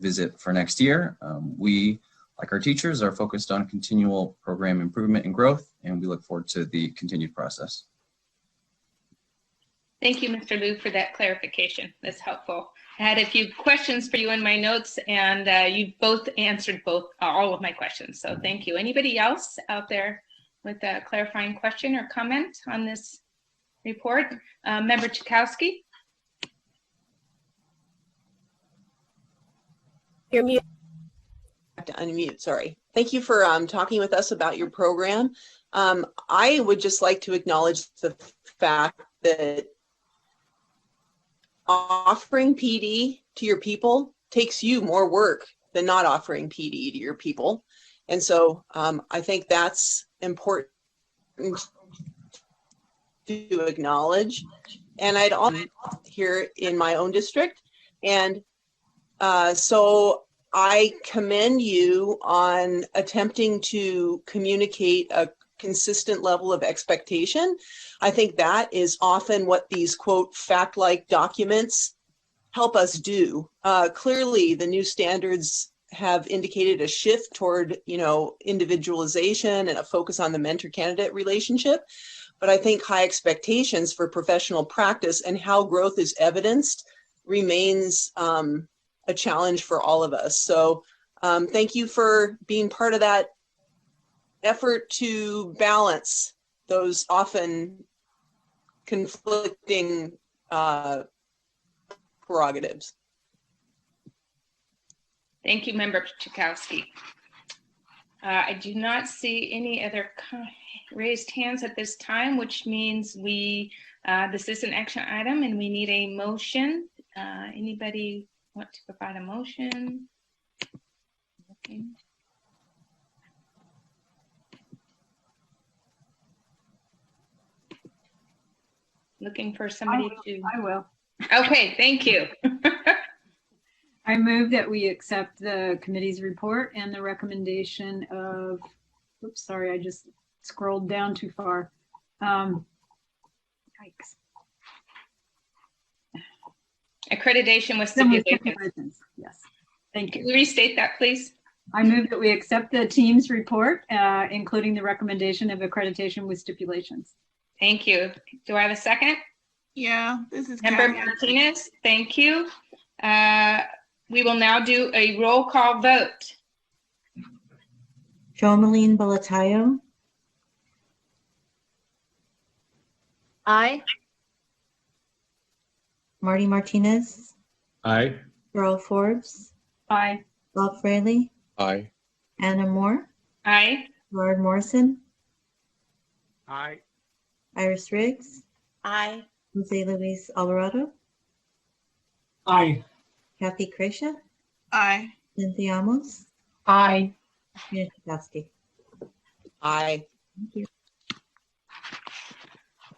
visit for next year. We, like our teachers, are focused on continual program improvement and growth, and we look forward to the continued process.
Thank you, Mr. Liu, for that clarification. That's helpful. I had a few questions for you in my notes, and you both answered all of my questions. So thank you. Anybody else out there with a clarifying question or comment on this report? Member Chakowski?
You're muted.
To unmute, sorry. Thank you for talking with us about your program. I would just like to acknowledge the fact that offering PD to your people takes you more work than not offering PD to your people. And so I think that's important to acknowledge. And I'd also here in my own district. And so I commend you on attempting to communicate a consistent level of expectation. I think that is often what these, quote, fact-like documents help us do. Clearly, the new standards have indicated a shift toward, individualization and a focus on the mentor-candidate relationship. But I think high expectations for professional practice and how growth is evidenced remains a challenge for all of us. So thank you for being part of that effort to balance those often conflicting prerogatives.
Thank you, Member Chakowski. I do not see any other raised hands at this time, which means this is an action item and we need a motion. Anybody want to provide a motion? Okay. Looking for somebody to.
I will.
Okay, thank you.
I move that we accept the committee's report and the recommendation of, oops, sorry, I just scrolled down too far. Yikes.
Accreditation with stipulations.
Yes, thank you.
Can you restate that, please?
I move that we accept the team's report, including the recommendation of accreditation with stipulations.
Thank you. Do I have a second?
Yeah, this is
Member Martinez. Thank you. We will now do a roll call vote.
Jomeline Belatayo.
Aye.
Marty Martinez.
Aye.
Earl Forbes.
Aye.
Bob Fraley.
Aye.
Anna Moore.
Aye.
Lord Morrison.
Aye.
Iris Riggs.
Aye.
Jose Luis Alvarado.
Aye.
Kathy Crecia.
Aye.
Cynthia Amos.
Aye.
Gina Chakowski.
Aye.
Thank you.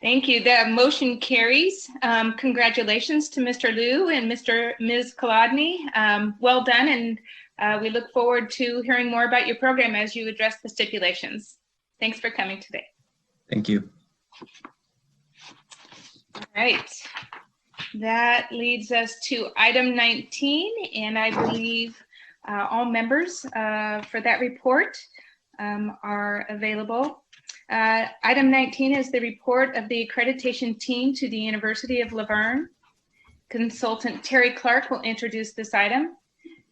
Thank you. The motion carries. Congratulations to Mr. Liu and Ms. Kolodny. Well done, and we look forward to hearing more about your program as you address the stipulations. Thanks for coming today.
Thank you.
All right. That leads us to item 19, and I believe all members for that report are available. Item 19 is the report of the accreditation team to the University of Laverne. Consultant Terry Clark will introduce this item.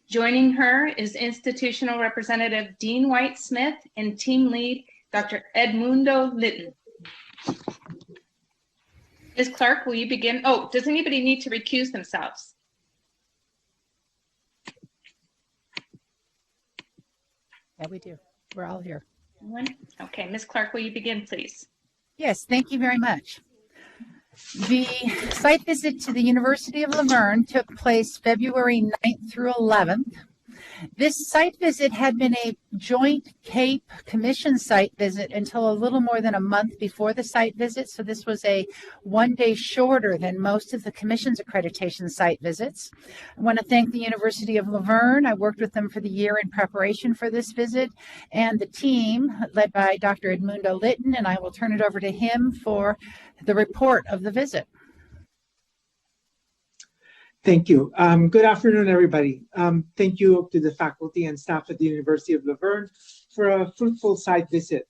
Joining her is institutional representative Dean White Smith and team lead Dr. Edmundo Litton. Ms. Clark, will you begin? Oh, does anybody need to recuse themselves?
Yeah, we do. We're all here.
Okay, Ms. Clark, will you begin, please?
Yes, thank you very much. The site visit to the University of Laverne took place February 9th through 11th. This site visit had been a joint CAPE Commission site visit until a little more than a month before the site visit. So this was a 1 day shorter than most of the Commission's accreditation site visits. I want to thank the University of Laverne. I worked with them for the year in preparation for this visit, and the team led by Dr. Edmundo Litton, and I will turn it over to him for the report of the visit.
Thank you. Good afternoon, everybody. Thank you to the faculty and staff at the University of Laverne for a fruitful site visit.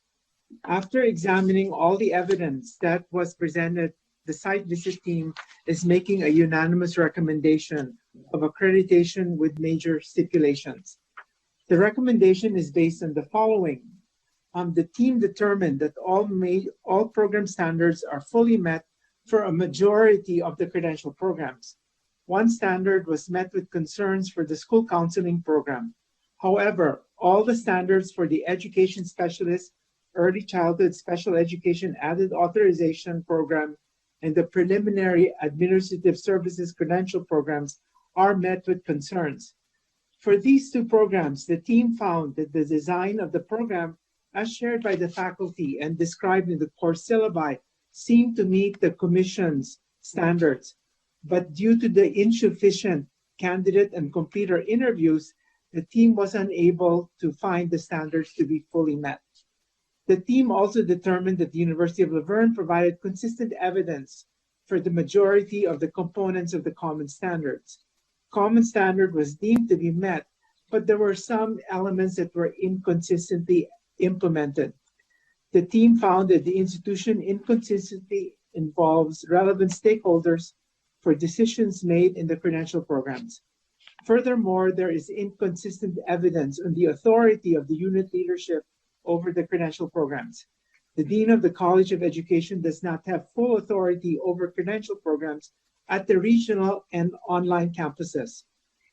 After examining all the evidence that was presented, the site visit team is making a unanimous recommendation of accreditation with major stipulations. The recommendation is based on the following. The team determined that all program standards are fully met for a majority of the credential programs. One standard was met with concerns for the school counseling program. However, all the standards for the education specialist, early childhood special education added authorization program, and the preliminary administrative services credential programs are met with concerns. For these two programs, the team found that the design of the program, as shared by the faculty and described in the course syllabi, seemed to meet the Commission's standards. But due to the insufficient candidate and completer interviews, the team was unable to find the standards to be fully met. The team also determined that the University of Laverne provided consistent evidence for the majority of the components of the common standards. Common standard was deemed to be met, but there were some elements that were inconsistently implemented. The team found that the institution inconsistently involves relevant stakeholders for decisions made in the credential programs. Furthermore, there is inconsistent evidence on the authority of the unit leadership over the credential programs. The Dean of the College of Education does not have full authority over credential programs at the regional and online campuses.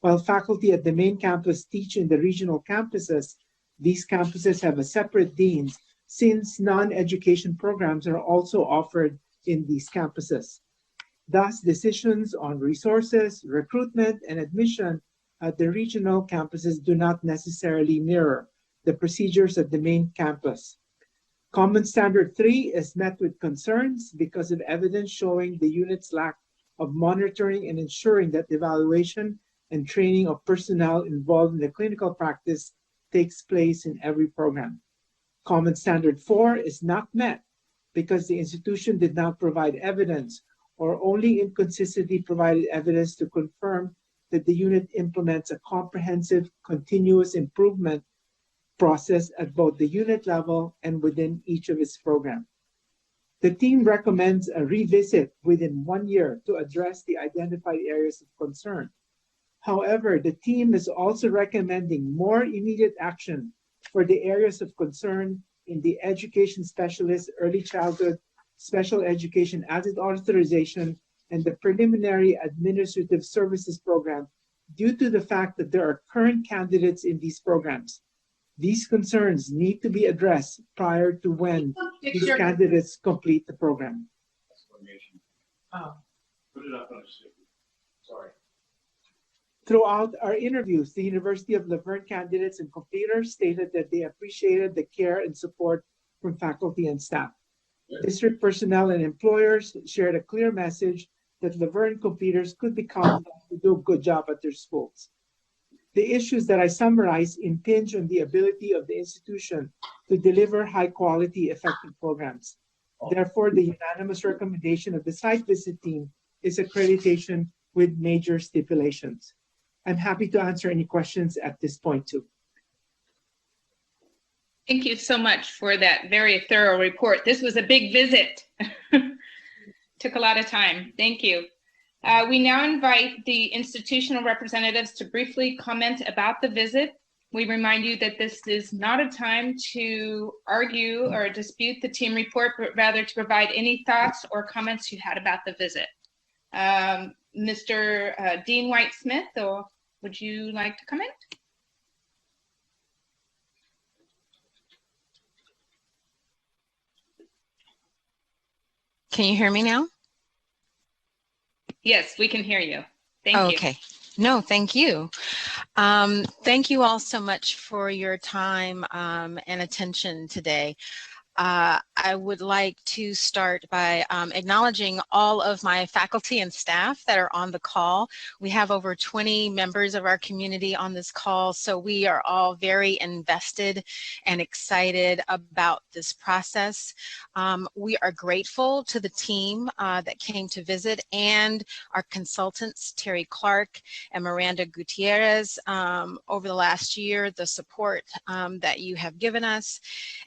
While faculty at the main campus teach in the regional campuses, these campuses have a separate deans since non-education programs are also offered in these campuses. Thus, decisions on resources, recruitment, and admission at the regional campuses do not necessarily mirror the procedures at the main campus. Common Standard 3 is met with concerns because of evidence showing the unit's lack of monitoring and ensuring that the evaluation and training of personnel involved in the clinical practice takes place in every program. Common Standard 4 is not met because the institution did not provide evidence or only inconsistently provided evidence to confirm that the unit implements a comprehensive continuous improvement process at both the unit level and within each of its programs. The team recommends a revisit within 1 year to address the identified areas of concern. However, the team is also recommending more immediate action for the areas of concern in the education specialist, early childhood, special education added authorization, and the preliminary administrative services program due to the fact that there are current candidates in these programs. These concerns need to be addressed prior to when these candidates complete the program.
Put it up on a sticky. Sorry.
Throughout our interviews, the University of Laverne candidates and completers stated that they appreciated the care and support from faculty and staff. District personnel and employers shared a clear message that Laverne completers could be counted on to do a good job at their schools. The issues that I summarized impinge on the ability of the institution to deliver high-quality, effective programs. Therefore, the unanimous recommendation of the site visit team is accreditation with major stipulations. I'm happy to answer any questions at this point, too.
Thank you so much for that very thorough report. This was a big visit. Took a lot of time. Thank you. We now invite the institutional representatives to briefly comment about the visit. We remind you that this is not a time to argue or dispute the team report, but rather to provide any thoughts or comments you had about the visit. Mr. Dean White-Smith, or would you like to comment?
Can you hear me now?
Yes, we can hear you. Thank you.
Okay.
No, thank you. Thank you all so much for your time and attention today. I would like to start by acknowledging all of my faculty and staff that are on the call. We have over 20 members of our community on this call, so we are all very invested and excited about this process. We are grateful to the team that came to visit and our consultants, Terry Clark and Miranda Gutierrez, over the last year, the support that you have given us,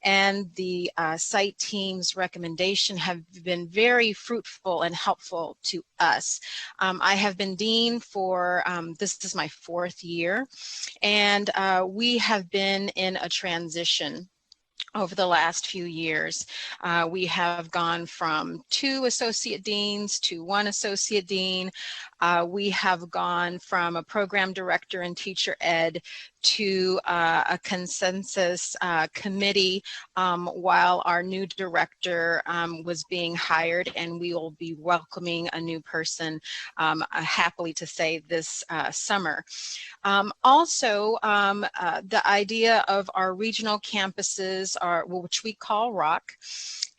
and the site team's recommendation have been very fruitful and helpful to us. I have been dean for, this is my 4th year, and we have been in a transition over the last few years. We have gone from 2 associate deans to 1 associate dean. We have gone from a program director in teacher ed to a consensus committee while our new director was being hired, and we will be welcoming a new person happily to say this summer. Also, the idea of our regional campuses, which we call ROC,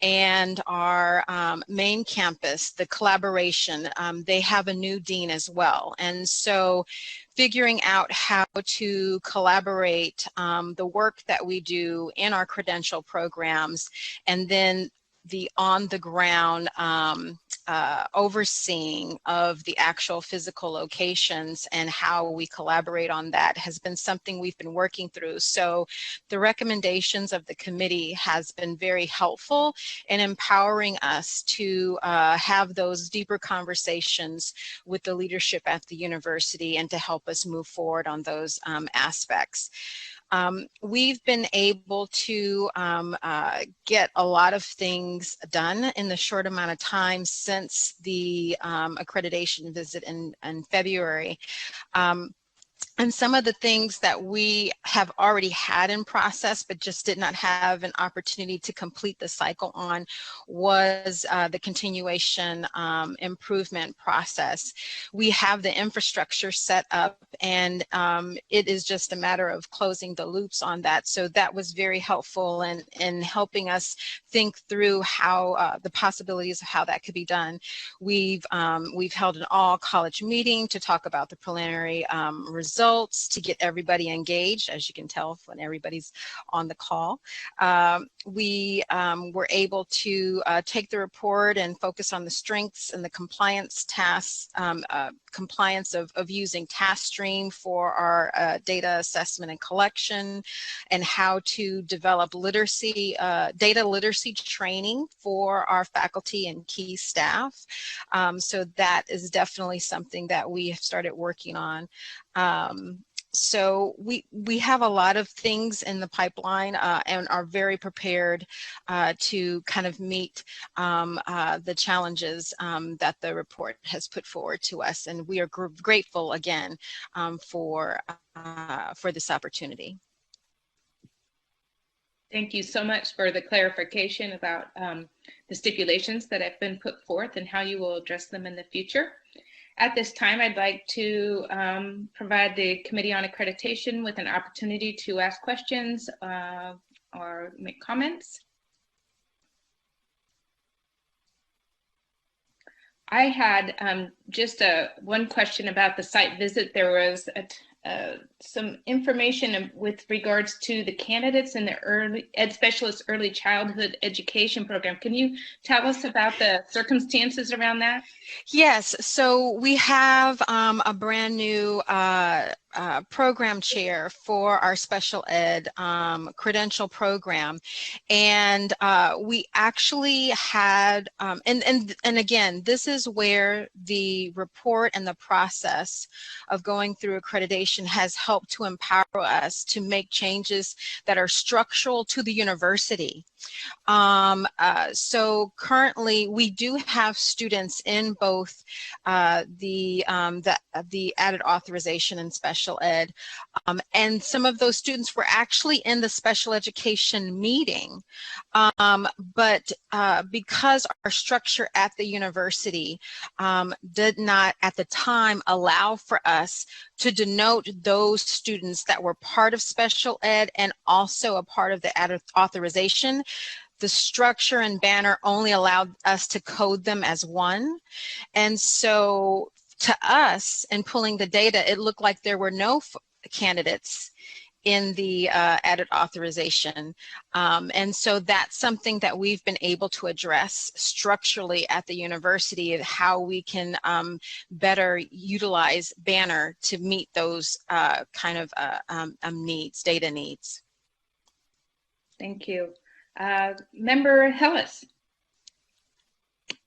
and our main campus, the collaboration, they have a new dean as well. And so figuring out how to collaborate the work that we do in our credential programs, and then the on-the-ground overseeing of the actual physical locations and how we collaborate on that has been something we've been working through. So the recommendations of the committee has been very helpful in empowering us to have those deeper conversations with the leadership at the university and to help us move forward on those aspects. We've been able to get a lot of things done in the short amount of time since the accreditation visit in February. And some of the things that we have already had in process but just did not have an opportunity to complete the cycle on was the continuation improvement process. We have the infrastructure set up, and it is just a matter of closing the loops on that. So that was very helpful in helping us think through how the possibilities of how that could be done. We've held an all-college meeting to talk about the preliminary results, to get everybody engaged, as you can tell when everybody's on the call. We were able to take the report and focus on the strengths and the compliance tasks, compliance of using TaskStream for our data assessment and collection, and how to develop literacy, data literacy training for our faculty and key staff. So that is definitely something that we have started working on. So we have a lot of things in the pipeline and are very prepared to kind of meet the challenges that the report has put forward to us, and we are grateful again for this opportunity.
Thank you so much for the clarification about the stipulations that have been put forth and how you will address them in the future. At this time, I'd like to provide the Committee on Accreditation with an opportunity to ask questions or make comments. I had just one question about the site visit. There was some information with regards to the candidates in the early ed specialist early childhood education program. Can you tell us about the circumstances around that?
Yes, so we have a brand new program chair for our special ed credential program, and we actually had and again, this is where the report and the process of going through accreditation accreditation has helped to empower us to make changes that are structural to the university. So currently we do have students in both the added authorization and special ed, and some of those students were actually in the special education meeting, but because our structure at the university did not at the time allow for us to denote those students that were part of special ed and also a part of the added authorization, the structure and banner only allowed us to code them as one. And so to us, in pulling the data, it looked like there were no candidates in the added authorization. And so that's something that we've been able to address structurally at the university, of how we can better utilize banner to meet those kind of needs, data needs.
Thank you. Member Hillis.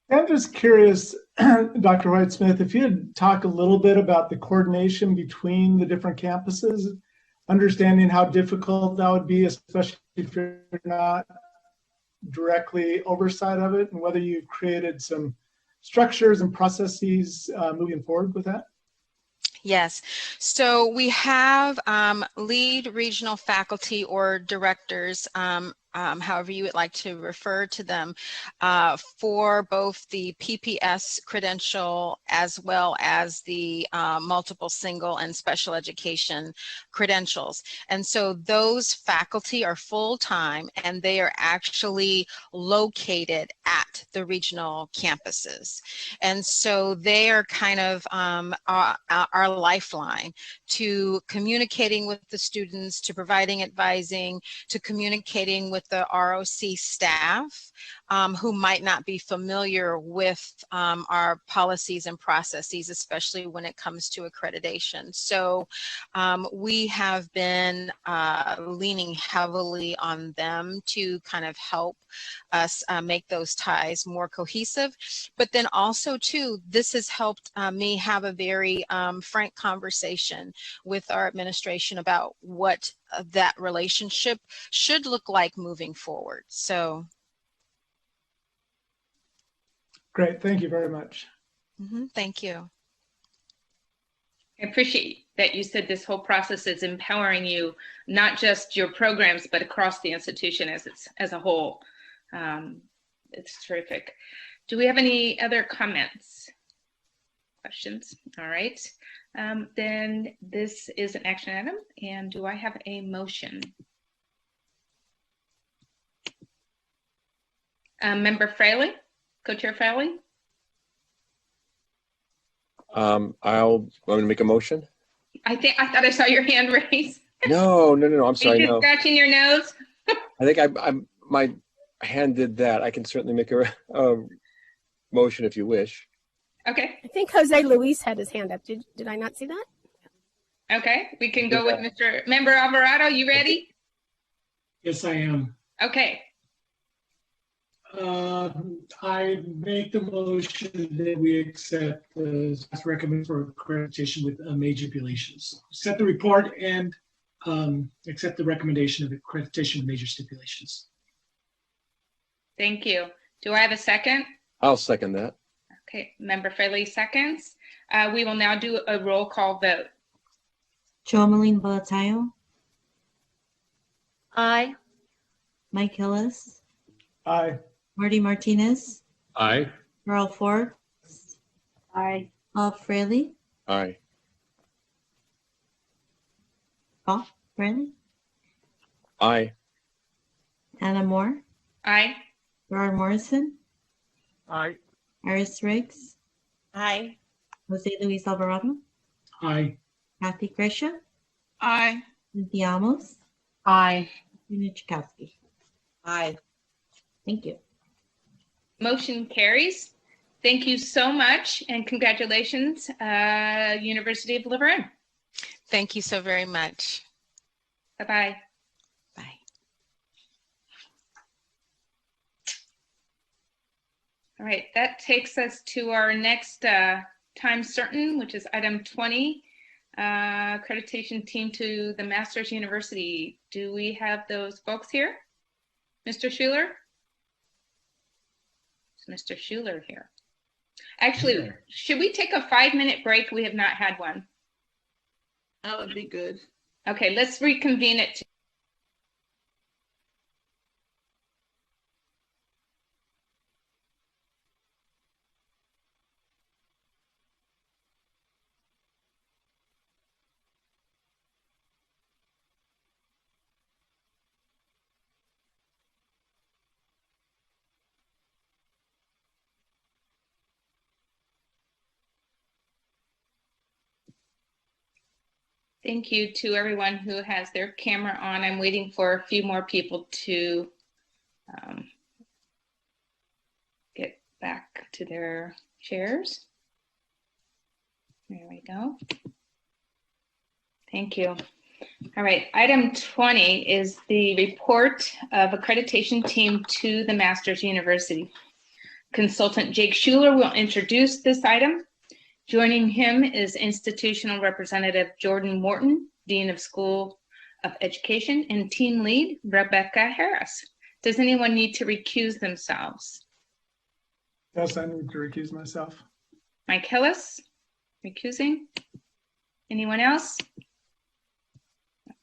I'm just curious, Dr. White-Smith, if you'd talk a little bit about the coordination between the different campuses, understanding how difficult that would be, especially if you're not directly oversight of it, and whether you've created some structures and processes moving forward with that.
Yes, so we have lead regional faculty or directors, however you would like to refer to them, for both the PPS credential as well as the multiple single and special education credentials. And so those faculty are full-time and they are actually located at the regional campuses. And so they are kind of our lifeline to communicating with the students, to providing advising, to communicating with the ROC staff who might not be familiar with our policies and processes, especially when it comes to accreditation. So we have been leaning heavily on them to kind of help us make those ties more cohesive. But then also too, this has helped me have a very frank conversation with our administration about what that relationship should look like moving forward. So.
Great, thank you very much.
Thank you.
I appreciate that you said this whole process is empowering you, not just your programs, but across the institution as a whole. It's terrific. Do we have any other comments? Questions? All right. Then this is an action item. And do I have a motion? Member Fraley, Co-Chair Fraley?
I'm going to make a motion.
I thought I saw your hand raised.
No. I'm sorry.
Are you
no.
Scratching your nose?
I think my hand did that. I can certainly make a motion if you wish.
Okay.
I think Jose Luis had his hand up. Did I not see that?
Okay, we can go with Mr. Member Alvarado. You ready?
Yes, I am.
Okay.
I make the motion that we accept the staff's recommendation for accreditation with major stipulations. Accept the report and accept the recommendation of accreditation with major stipulations.
Thank you. Do I have a second?
I'll second that.
Okay, Member Fraley seconds. We will now do a roll call vote.
Chomalene Bolatayo.
Aye.
Mike Hillis.
Aye.
Marty Martinez.
Aye.
Carl Ford.
Aye.
Bob Fraley.
Aye.
Bob Fraley.
Aye.
Anna Moore.
Aye.
Gerard Morrison.
Aye.
Iris Riggs.
Aye.
Jose Luis Alvarado.
Aye.
Kathy Grisha.
Aye.
Cynthia Amos.
Aye.
Tina Chakowski.
Aye.
Thank you.
Motion carries. Thank you so much and congratulations, University of Laverne.
Thank you so very much.
Bye-bye.
Bye.
All right, that takes us to our next time certain, which is item 20. accreditation team to the Masters University. Do we have those folks here? Mr. Schuler? Is Mr. Schuler here? Actually, should we take a 5-minute break? We have not had one.
That would be good.
Okay, let's reconvene it. Thank you to everyone who has their camera on. I'm waiting for a few more people to get back to their chairs. There we go. Thank you. All right, item 20 is the report of accreditation team to the Masters University. Consultant Jake Schuler will introduce this item. Joining him is Institutional Representative Jordan Morton, Dean of School of Education, and Team Lead Rebecca Harris. Does anyone need to recuse themselves?
Yes, I need to recuse myself.
Mike Hillis, recusing. Anyone else?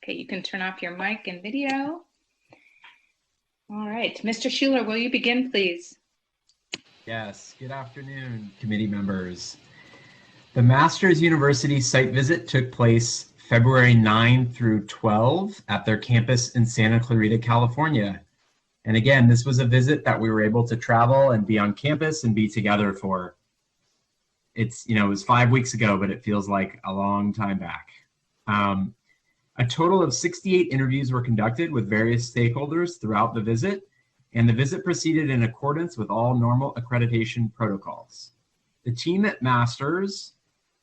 Okay, you can turn off your mic and video. All right, Mr. Schuler, will you begin, please?
Yes, good afternoon, committee members. The Masters University site visit took place February 9 through 12 at their campus in Santa Clarita, California. And again, this was a visit that we were able to travel and be on campus and be together for. It was 5 weeks ago, but it feels like a long time back. A total of 68 interviews were conducted with various stakeholders throughout the visit, and the visit proceeded in accordance with all normal accreditation protocols. The team at Masters,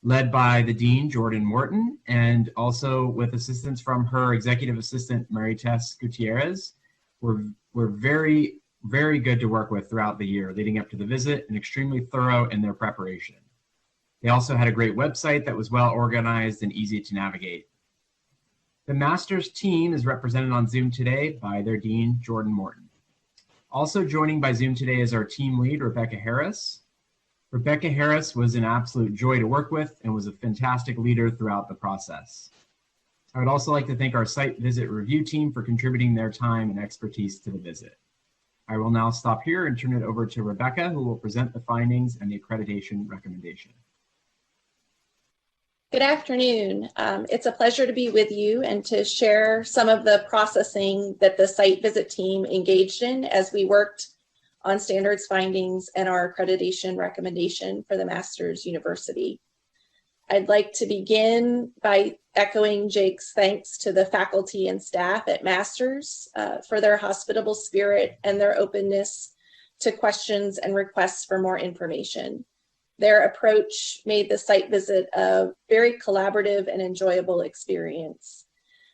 led by the Dean, Jordan Morton, and also with assistance from her executive assistant, Mary-Tess Gutierrez, were very, very good to work with throughout the year leading up to the visit and extremely thorough in their preparation. They also had a great website that was well organized and easy to navigate. The Masters team is represented on Zoom today by their Dean, Jordan Morton. Also joining by Zoom today is our team lead, Rebecca Harris. Rebecca Harris was an absolute joy to work with and was a fantastic leader throughout the process. I would also like to thank our site visit review team for contributing their time and expertise to the visit. I will now stop here and turn it over to Rebecca, who will present the findings and the accreditation recommendation.
Good afternoon. It's a pleasure to be with you and to share some of the processing that the site visit team engaged in as we worked on standards findings and our accreditation recommendation for the Masters University. I'd like to begin by echoing Jake's thanks to the faculty and staff at Masters for their hospitable spirit and their openness to questions and requests for more information. Their approach made the site visit a very collaborative and enjoyable experience.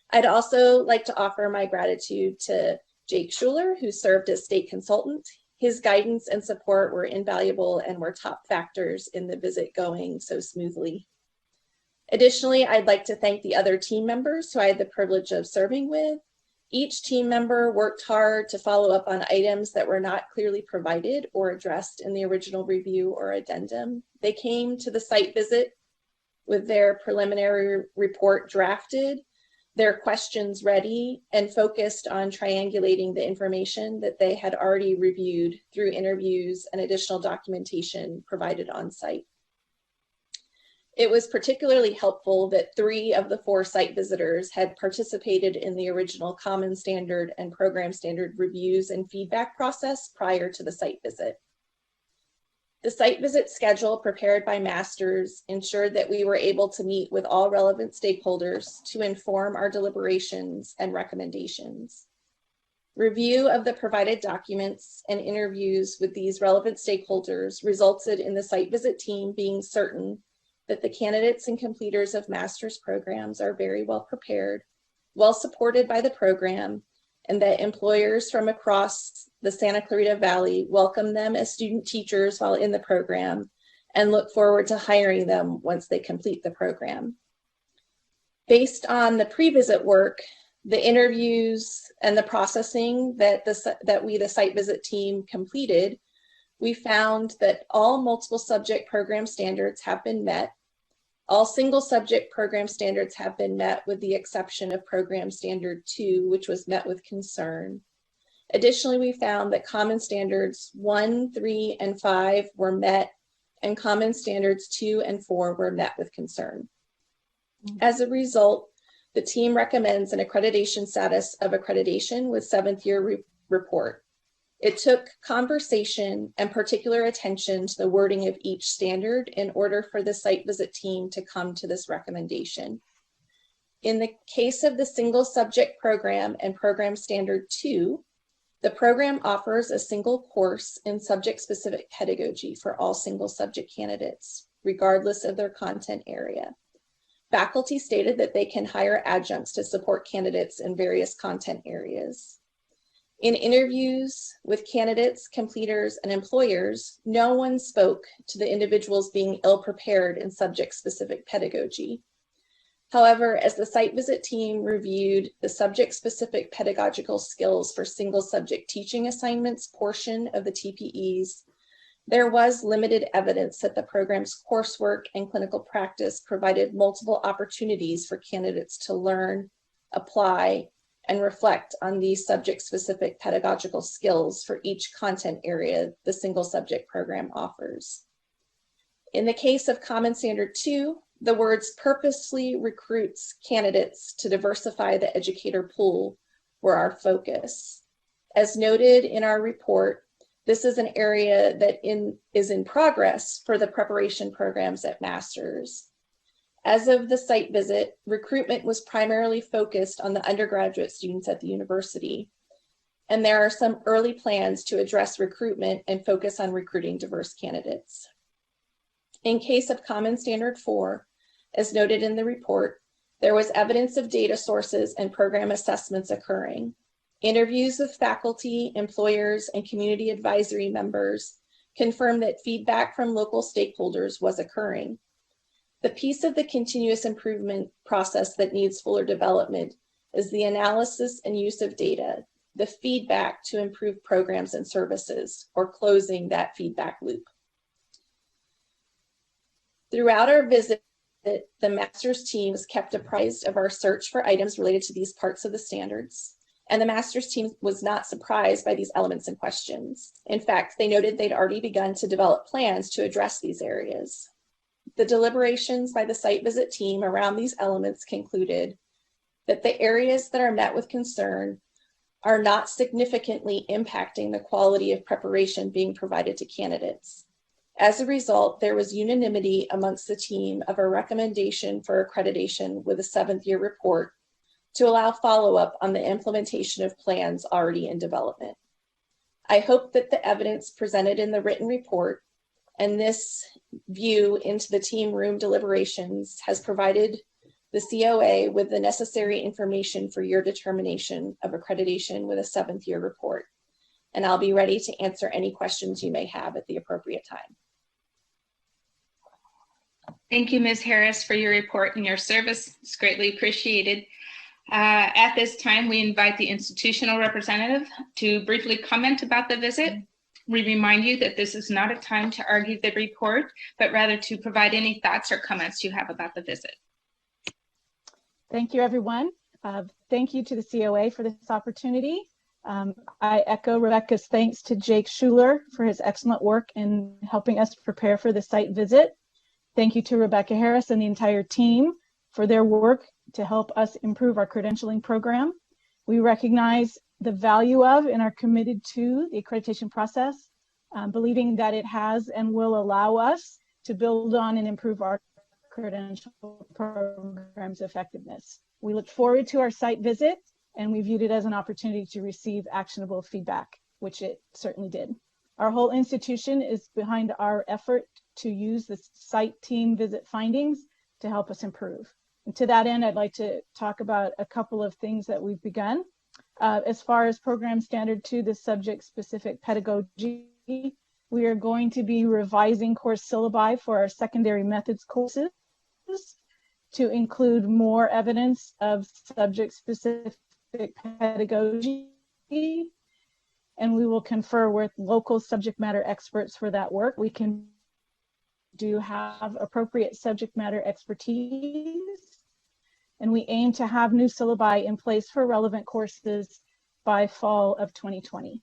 I'd also like to offer my gratitude to Jake Schuler, who served as state consultant. His guidance and support were invaluable and were top factors in the visit going so smoothly. Additionally, I'd like to thank the other team members who I had the privilege of serving with. Each team member worked hard to follow up on items that were not clearly provided or addressed in the original review or addendum. They came to the site visit with their preliminary report drafted, their questions ready, and focused on triangulating the information that they had already reviewed through interviews and additional documentation provided on site. It was particularly helpful that 3 of the 4 site visitors had participated in the original Common Standard and Program Standard reviews and feedback process prior to the site visit. The site visit schedule prepared by Masters ensured that we were able to meet with all relevant stakeholders to inform our deliberations and recommendations. Review of the provided documents and interviews with these relevant stakeholders resulted in the site visit team being certain that the candidates and completers of master's programs are very well prepared, well supported by the program, and that employers from across the Santa Clarita Valley welcome them as student teachers while in the program and look forward to hiring them once they complete the program. Based on the pre-visit work, the interviews, and the processing that the site visit team completed, we found that all multiple subject program standards have been met. All single subject program standards have been met with the exception of program standard 2, which was met with concern. Additionally, we found that common standards 1, 3, and 5 were met, and common standards 2 and 4 were met with concern. As a result, the team recommends an accreditation status of accreditation with 7th year report. It took conversation and particular attention to the wording of each standard in order for the site visit team to come to this recommendation. In the case of the single subject program and program standard 2, the program offers a single course in subject-specific pedagogy for all single subject candidates, regardless of their content area. Faculty stated that they can hire adjuncts to support candidates in various content areas. In interviews with candidates, completers, and employers, no one spoke to the individuals being ill-prepared in subject-specific pedagogy. However, as the site visit team reviewed the subject-specific pedagogical skills for single subject teaching assignments portion of the TPEs, there was limited evidence that the program's coursework and clinical practice provided multiple opportunities for candidates to learn, apply, and reflect on these subject-specific pedagogical skills for each content area the single subject program offers. In the case of Common Standard 2, the words purposely recruits candidates to diversify the educator pool were our focus. As noted in our report, this is an area that is in progress for the preparation programs at Masters. As of the site visit, recruitment was primarily focused on the undergraduate students at the university, and there are some early plans to address recruitment and focus on recruiting diverse candidates. In case of Common Standard 4, as noted in the report, there was evidence of data sources and program assessments occurring. Interviews with faculty, employers, and community advisory members confirmed that feedback from local stakeholders was occurring. The piece of the continuous improvement process that needs fuller development is the analysis and use of data, the feedback to improve programs and services, or closing that feedback loop. Throughout our visit, the Masters team was kept apprised of our search for items related to these parts of the standards, and the Masters team was not surprised by these elements and questions. In fact, they noted they'd already begun to develop plans to address these areas. The deliberations by the site visit team around these elements concluded that the areas that are met with concern are not significantly impacting the quality of preparation being provided to candidates. As a result, there was unanimity amongst the team of a recommendation for accreditation with a 7th year report to allow follow-up on the implementation of plans already in development. I hope that the evidence presented in the written report and this view into the team room deliberations has provided the COA with the necessary information for your determination of accreditation with a 7th year report. And I'll be ready to answer any questions you may have at the appropriate time.
Thank you, Ms. Harris, for your report and your service. It's greatly appreciated. At this time, we invite the institutional representative to briefly comment about the visit. We remind you that this is not a time to argue the report, but rather to provide any thoughts or comments you have about the visit.
Thank you, everyone. Thank you to the COA for this opportunity. I echo Rebecca's thanks to Jake Schuler for his excellent work in helping us prepare for the site visit. Thank you to Rebecca Harris and the entire team for their work to help us improve our credentialing program. We recognize the value of and are committed to the accreditation process, believing that it has and will allow us to build on and improve our credential program's effectiveness. We look forward to our site visit, and we viewed it as an opportunity to receive actionable feedback, which it certainly did. Our whole institution is behind our effort to use the site team visit findings to help us improve. And to that end, I'd like to talk about a couple of things that we've begun. As far as program standard 2, the subject-specific pedagogy, we are going to be revising course syllabi for our secondary methods courses to include more evidence of subject-specific pedagogy, and we will confer with local subject matter experts for that work. We can have appropriate subject matter expertise, and we aim to have new syllabi in place for relevant courses by fall of 2020.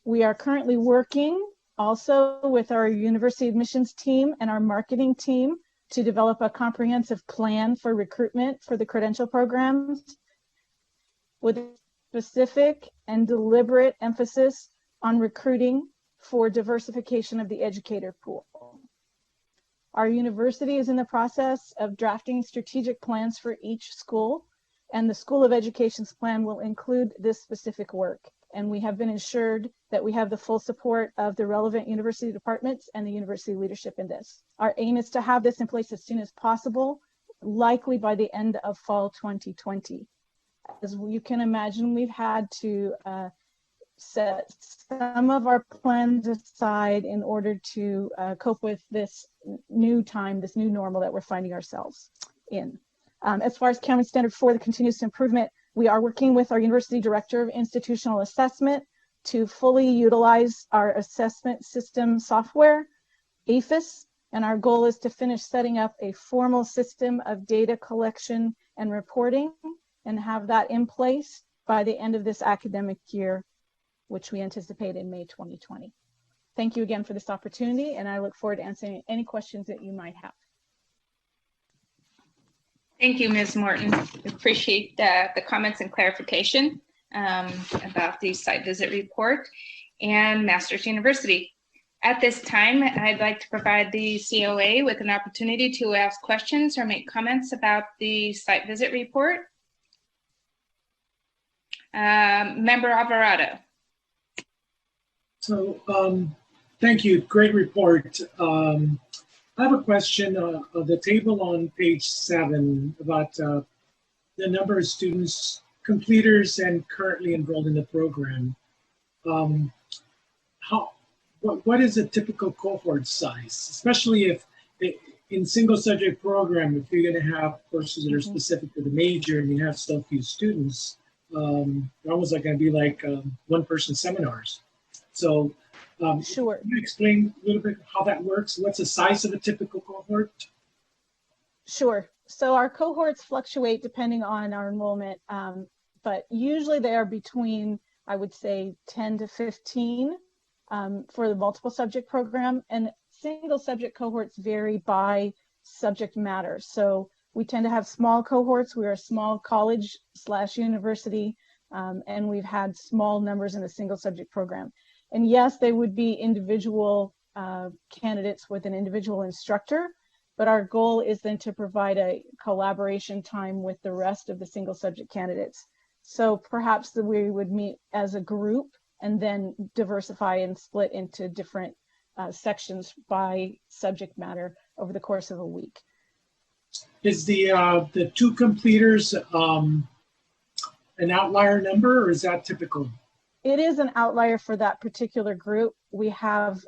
We are currently working also with our university admissions team and our marketing team to develop a comprehensive plan for recruitment for the credential programs with specific and deliberate emphasis on recruiting for diversification of the educator pool. Our university is in the process of drafting strategic plans for each school, and the School of Education's plan will include this specific work. And we have been assured that we have the full support of the relevant university departments and the university leadership in this. Our aim is to have this in place as soon as possible, likely by the end of fall 2020. As you can imagine, we've had to set some of our plans aside in order to cope with this new time, this new normal that we're finding ourselves in. As far as County Standard 4, the continuous improvement, we are working with our University Director of Institutional Assessment to fully utilize our assessment system software, APHIS, and our goal is to finish setting up a formal system of data collection and reporting and have that in place by the end of this academic year, which we anticipate in May 2020. Thank you again for this opportunity, and I look forward to answering any questions that you might have.
Thank you, Ms. Morton. We appreciate the comments and clarification about the site visit report and Masters University. At this time, I'd like to provide the COA with an opportunity to ask questions or make comments about the site visit report. Member Alvarado.
So, thank you. Great report. I have a question of the table on page 7 about the number of students, completers, and currently enrolled in the program. What is a typical cohort size, especially if in single subject program, if you're going to have courses that are specific to the major and you have so few students, they're almost like going to be like one-person seminars. So,
sure.
Can you explain a little bit how that works? What's the size of a typical cohort?
Sure. So our cohorts fluctuate depending on our enrollment, but usually they are between, I would say, 10 to 15 for the multiple subject program, and single subject cohorts vary by subject matter. So we tend to have small cohorts. We're a small college/university, and we've had small numbers in the single subject program. And yes, they would be individual candidates with an individual instructor, but our goal is then to provide a collaboration time with the rest of the single subject candidates. So perhaps we would meet as a group and then diversify and split into different sections by subject matter over the course of a week.
Is the 2 completers an outlier number, or is that typical?
It is an outlier for that particular group. We have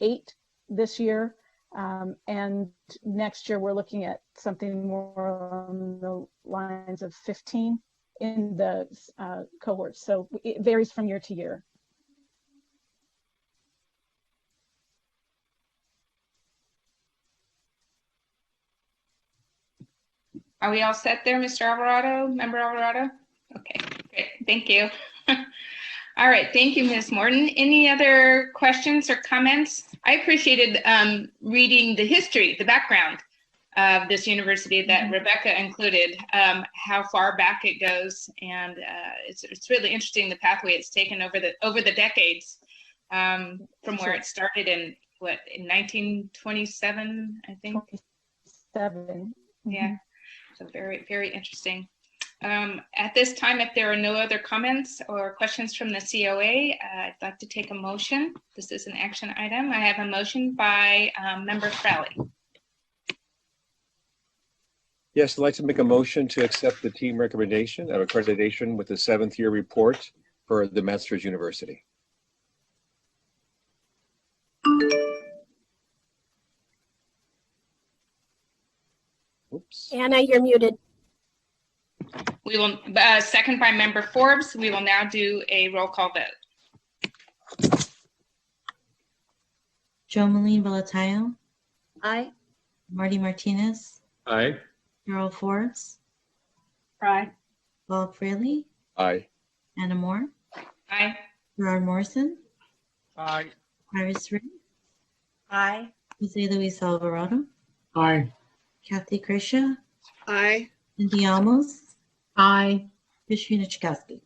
8 this year, and next year we're looking at something more on the lines of 15 in the cohorts. So it varies from year to year.
Are we all set there, Mr. Alvarado, Member Alvarado? Okay, great, thank you. All right, thank you, Ms. Morton. Any other questions or comments? I appreciated reading the history, the background of this university that Rebecca included, how far back it goes, and it's really interesting the pathway it's taken over the decades, from where it started in 1927, I think.
27.
Yeah. So very, very interesting. At this time, if there are no other comments or questions from the COA, I'd like to take a motion. This is an action item. I have a motion by Member Crowley.
Yes, I'd like to make a motion to accept the team recommendation of accreditation with the 7th year report for the Masters University. Oops.
Anna, you're muted.
We will, second by Member Forbes. We will now do a roll call vote.
Jomaline Valatayo,
Aye.
Marty Martinez,
Aye.
Carol Forbes,
Aye.
Bob Fraley,
Aye.
Anna Moore,
Aye.
Gerard Morrison,
Aye.
Iris Ring,
Aye.
Jose Luis Alvarado,
Aye.
Kathy Krisha,
Aye.
Cindy Almos,
Aye.
Katrina Chakowski.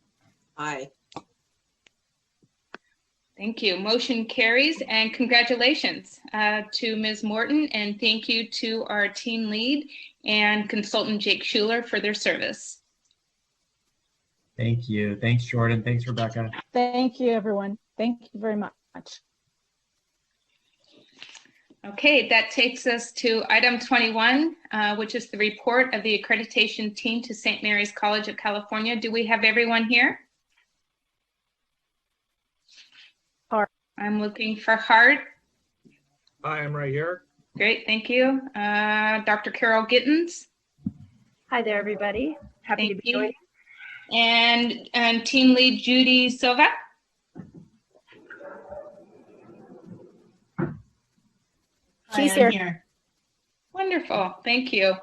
Aye.
Thank you. Motion carries, and congratulations to Ms. Morton, and thank you to our team lead and consultant Jake Schuler for their service.
Thank you. Thanks, Jordan. Thanks, Rebecca.
Thank you, everyone. Thank you very much.
Okay, that takes us to item 21, which is the report of the accreditation team to St. Mary's College of California. Do we have everyone here?
Hart.
I'm looking for Hart.
I am right here.
Great, thank you. Dr. Carol Gittens.
Hi there, everybody. Happy to be joining.
And team lead Judy Silva.
She's
Hi, I'm
here.
Wonderful, thank you.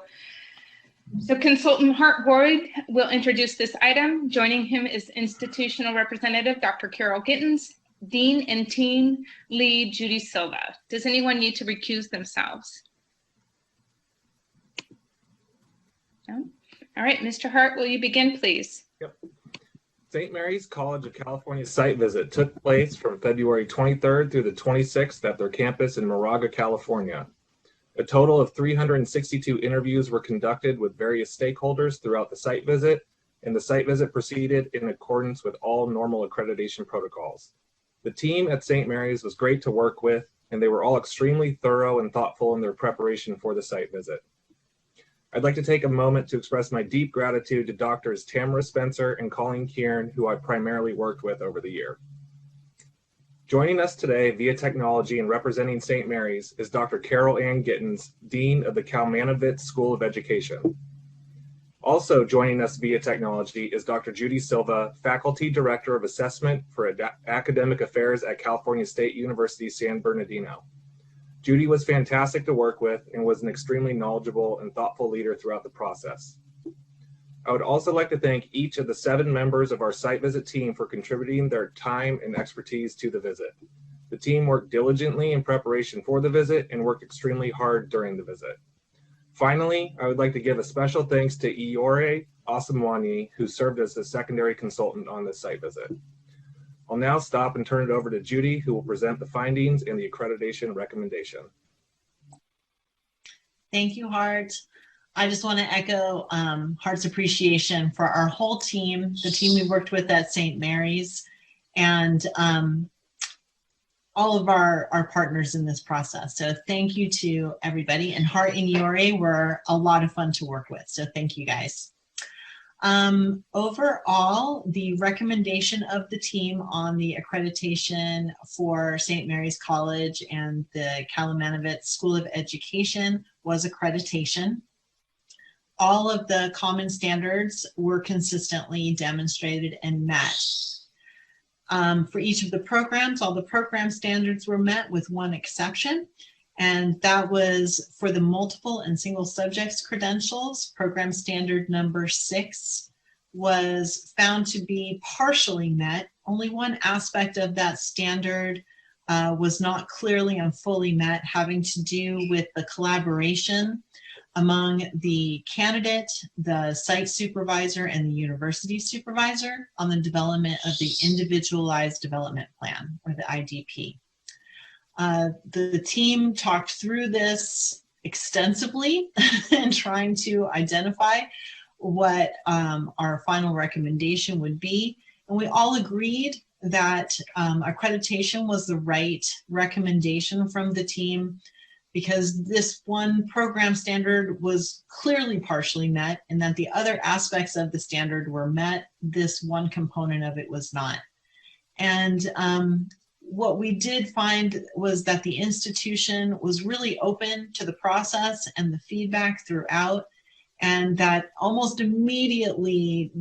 So Consultant Hart Boyd will introduce this item. Joining him is Institutional Representative Dr. Carol Gittens, Dean and Team Lead Judy Silva. Does anyone need to recuse themselves? No? All right, Mr. Hart, will you begin, please?
Yep. St. Mary's College of California site visit took place from February 23rd through the 26th at their campus in Moraga, California. A total of 362 interviews were conducted with various stakeholders throughout the site visit, and the site visit proceeded in accordance with all normal accreditation protocols. The team at St. Mary's was great to work with, and they were all extremely thorough and thoughtful in their preparation for the site visit. I'd like to take a moment to express my deep gratitude to Doctors Tamara Spencer and Colleen Kieran, who I primarily worked with over the year. Joining us today via technology and representing St. Mary's is Dr. Carol Ann Gittens, Dean of the Kalmanovitz School of Education. Also joining us via technology is Dr. Judy Silva, Faculty Director of Assessment for Academic Affairs at California State University, San Bernardino. Judy was fantastic to work with and was an extremely knowledgeable and thoughtful leader throughout the process. I would also like to thank each of the 7 members of our site visit team for contributing their time and expertise to the visit. The team worked diligently in preparation for the visit and worked extremely hard during the visit. Finally, I would like to give a special thanks to Iore Asamwani, who served as the secondary consultant on this site visit. I'll now stop and turn it over to Judy, who will present the findings and the accreditation recommendation.
Thank you, Hart. I just want to echo Hart's appreciation for our whole team, the team we worked with at St. Mary's, and all of our partners in this process. So thank you to everybody. And Hart and Iore were a lot of fun to work with. So thank you guys. Overall, the recommendation of the team on the accreditation for St. Mary's College and the Kalmanovitz School of Education was accreditation. All of the common standards were consistently demonstrated and met. For each of the programs, all the program standards were met with one exception, and that was for the multiple and single subjects credentials. Program standard number 6 was found to be partially met. Only one aspect of that standard was not clearly and fully met, having to do with the collaboration among the candidate, the site supervisor, and the university supervisor on the development of the Individualized Development Plan, or the IDP. The team talked through this extensively in trying to identify what our final recommendation would be. And we all agreed that accreditation was the right recommendation from the team, because this one program standard was clearly partially met, and that the other aspects of the standard were met. This one component of it was not. And what we did find was that the institution was really open to the process and the feedback throughout, and that almost immediately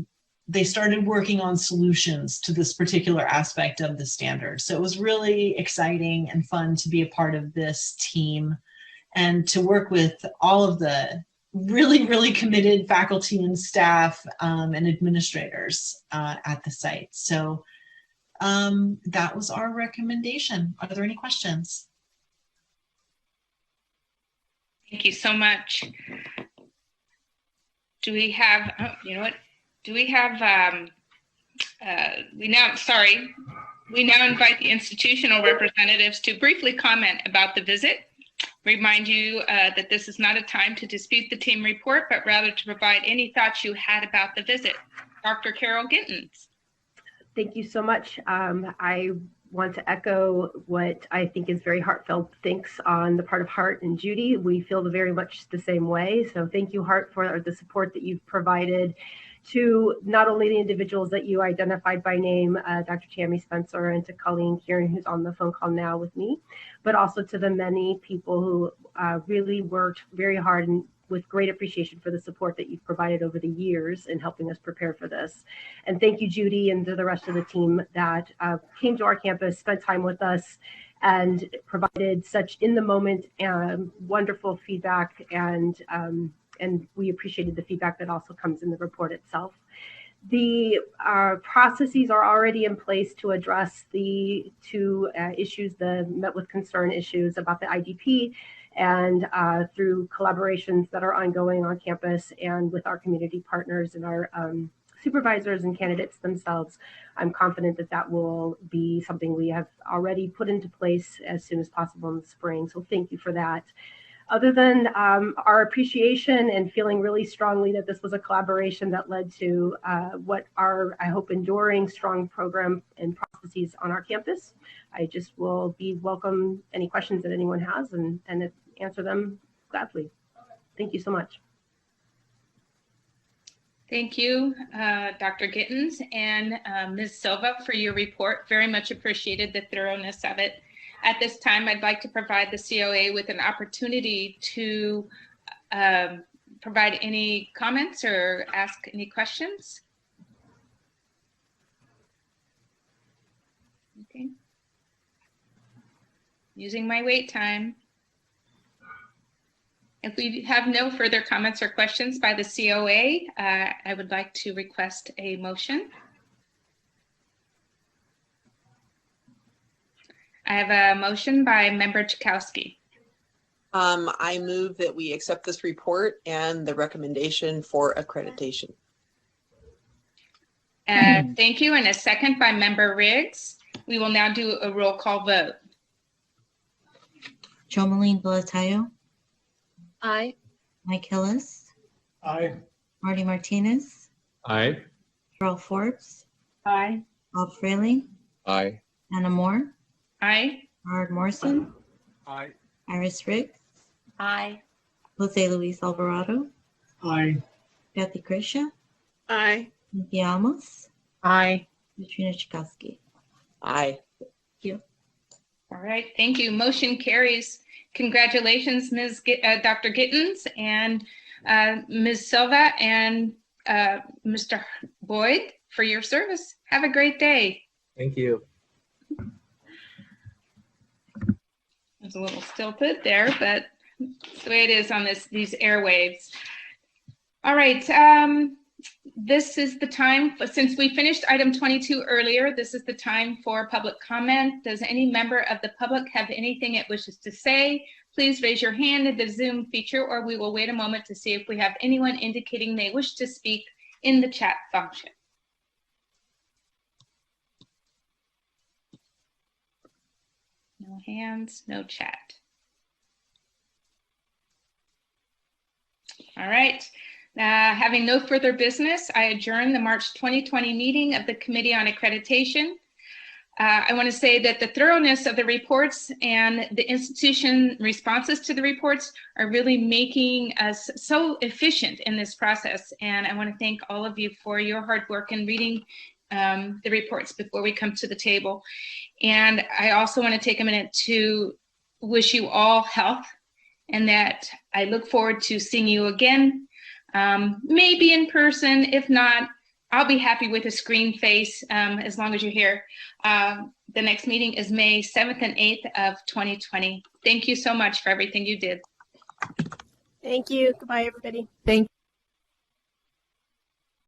they started working on solutions to this particular aspect of the standard. So it was really exciting and fun to be a part of this team and to work with all of the really, really committed faculty and staff and administrators at the site. So that was our recommendation. Are there any questions?
Thank you so much. Do we have, oh, you know what? Do we have, we now invite the institutional representatives to briefly comment about the visit. Remind you that this is not a time to dispute the team report, but rather to provide any thoughts you had about the visit. Dr. Carol Gittens.
Thank you so much. I want to echo what I think is very heartfelt thanks on the part of Hart and Judy. We feel very much the same way. So thank you, Hart, for the support that you've provided to not only the individuals that you identified by name, Dr. Tammy Spencer, and to Colleen Kieran, who's on the phone call now with me, but also to the many people who really worked very hard and with great appreciation for the support that you've provided over the years in helping us prepare for this. And thank you, Judy, and to the rest of the team that came to our campus, spent time with us, and provided such in-the-moment wonderful feedback, and we appreciated the feedback that also comes in the report itself. The processes are already in place to address the two issues, the met with concern issues about the IDP, and through collaborations that are ongoing on campus and with our community partners and our supervisors and candidates themselves. I'm confident that that will be something we have already put into place as soon as possible in the spring. So thank you for that. Other than our appreciation and feeling really strongly that this was a collaboration that led to what are, I hope, enduring strong program and processes on our campus, I just will welcome any questions that anyone has and answer them gladly. Thank you so much.
Thank you, Dr. Gittens and Ms. Silva for your report. Very much appreciated the thoroughness of it. At this time, I'd like to provide the COA with an opportunity to provide any comments or ask any questions. Okay. Using my wait time. If we have no further comments or questions by the COA, I would like to request a motion. I have a motion by Member Chakowski.
I move that we accept this report and the recommendation for accreditation.
Thank you. And a second by Member Riggs. We will now do a roll call vote.
Jomeline Belatayo.
Aye.
Mike Hillis.
Aye.
Marty Martinez.
Aye.
Carol Forbes.
Aye.
Bob Fraley.
Aye.
Anna Moore.
Aye.
Howard Morrison.
Aye.
Iris Riggs.
Aye.
Jose Luis Alvarado.
Aye.
Kathy Krisha.
Aye.
Nikki Amos.
Aye.
Katrina Chakowski.
Aye.
Thank you.
All right. Thank you. Motion carries. Congratulations, Dr. Gittens and Ms. Silva and Mr. Boyd for your service. Have a great day.
Thank you.
There's a little still put there, but it's the way it is on these airwaves. All right. This is the time, since we finished item 22 earlier, this is the time for public comment. Does any member of the public have anything it wishes to say? Please raise your hand in the Zoom feature, or we will wait a moment to see if we have anyone indicating they wish to speak in the chat function. No hands, no chat. All right. Having no further business, I adjourn the March 2020 meeting of the Committee on Accreditation. I want to say that the thoroughness of the reports and the institution responses to the reports are really making us so efficient in this process. And I want to thank all of you for your hard work in reading the reports before we come to the table. And I also want to take a minute to wish you all health, and that I look forward to seeing you again maybe in person. If not, I'll be happy with a screen face as long as you're here. The next meeting is May 7th and 8th of 2020. Thank you so much for everything you did.
Thank you. Goodbye, everybody.
Thank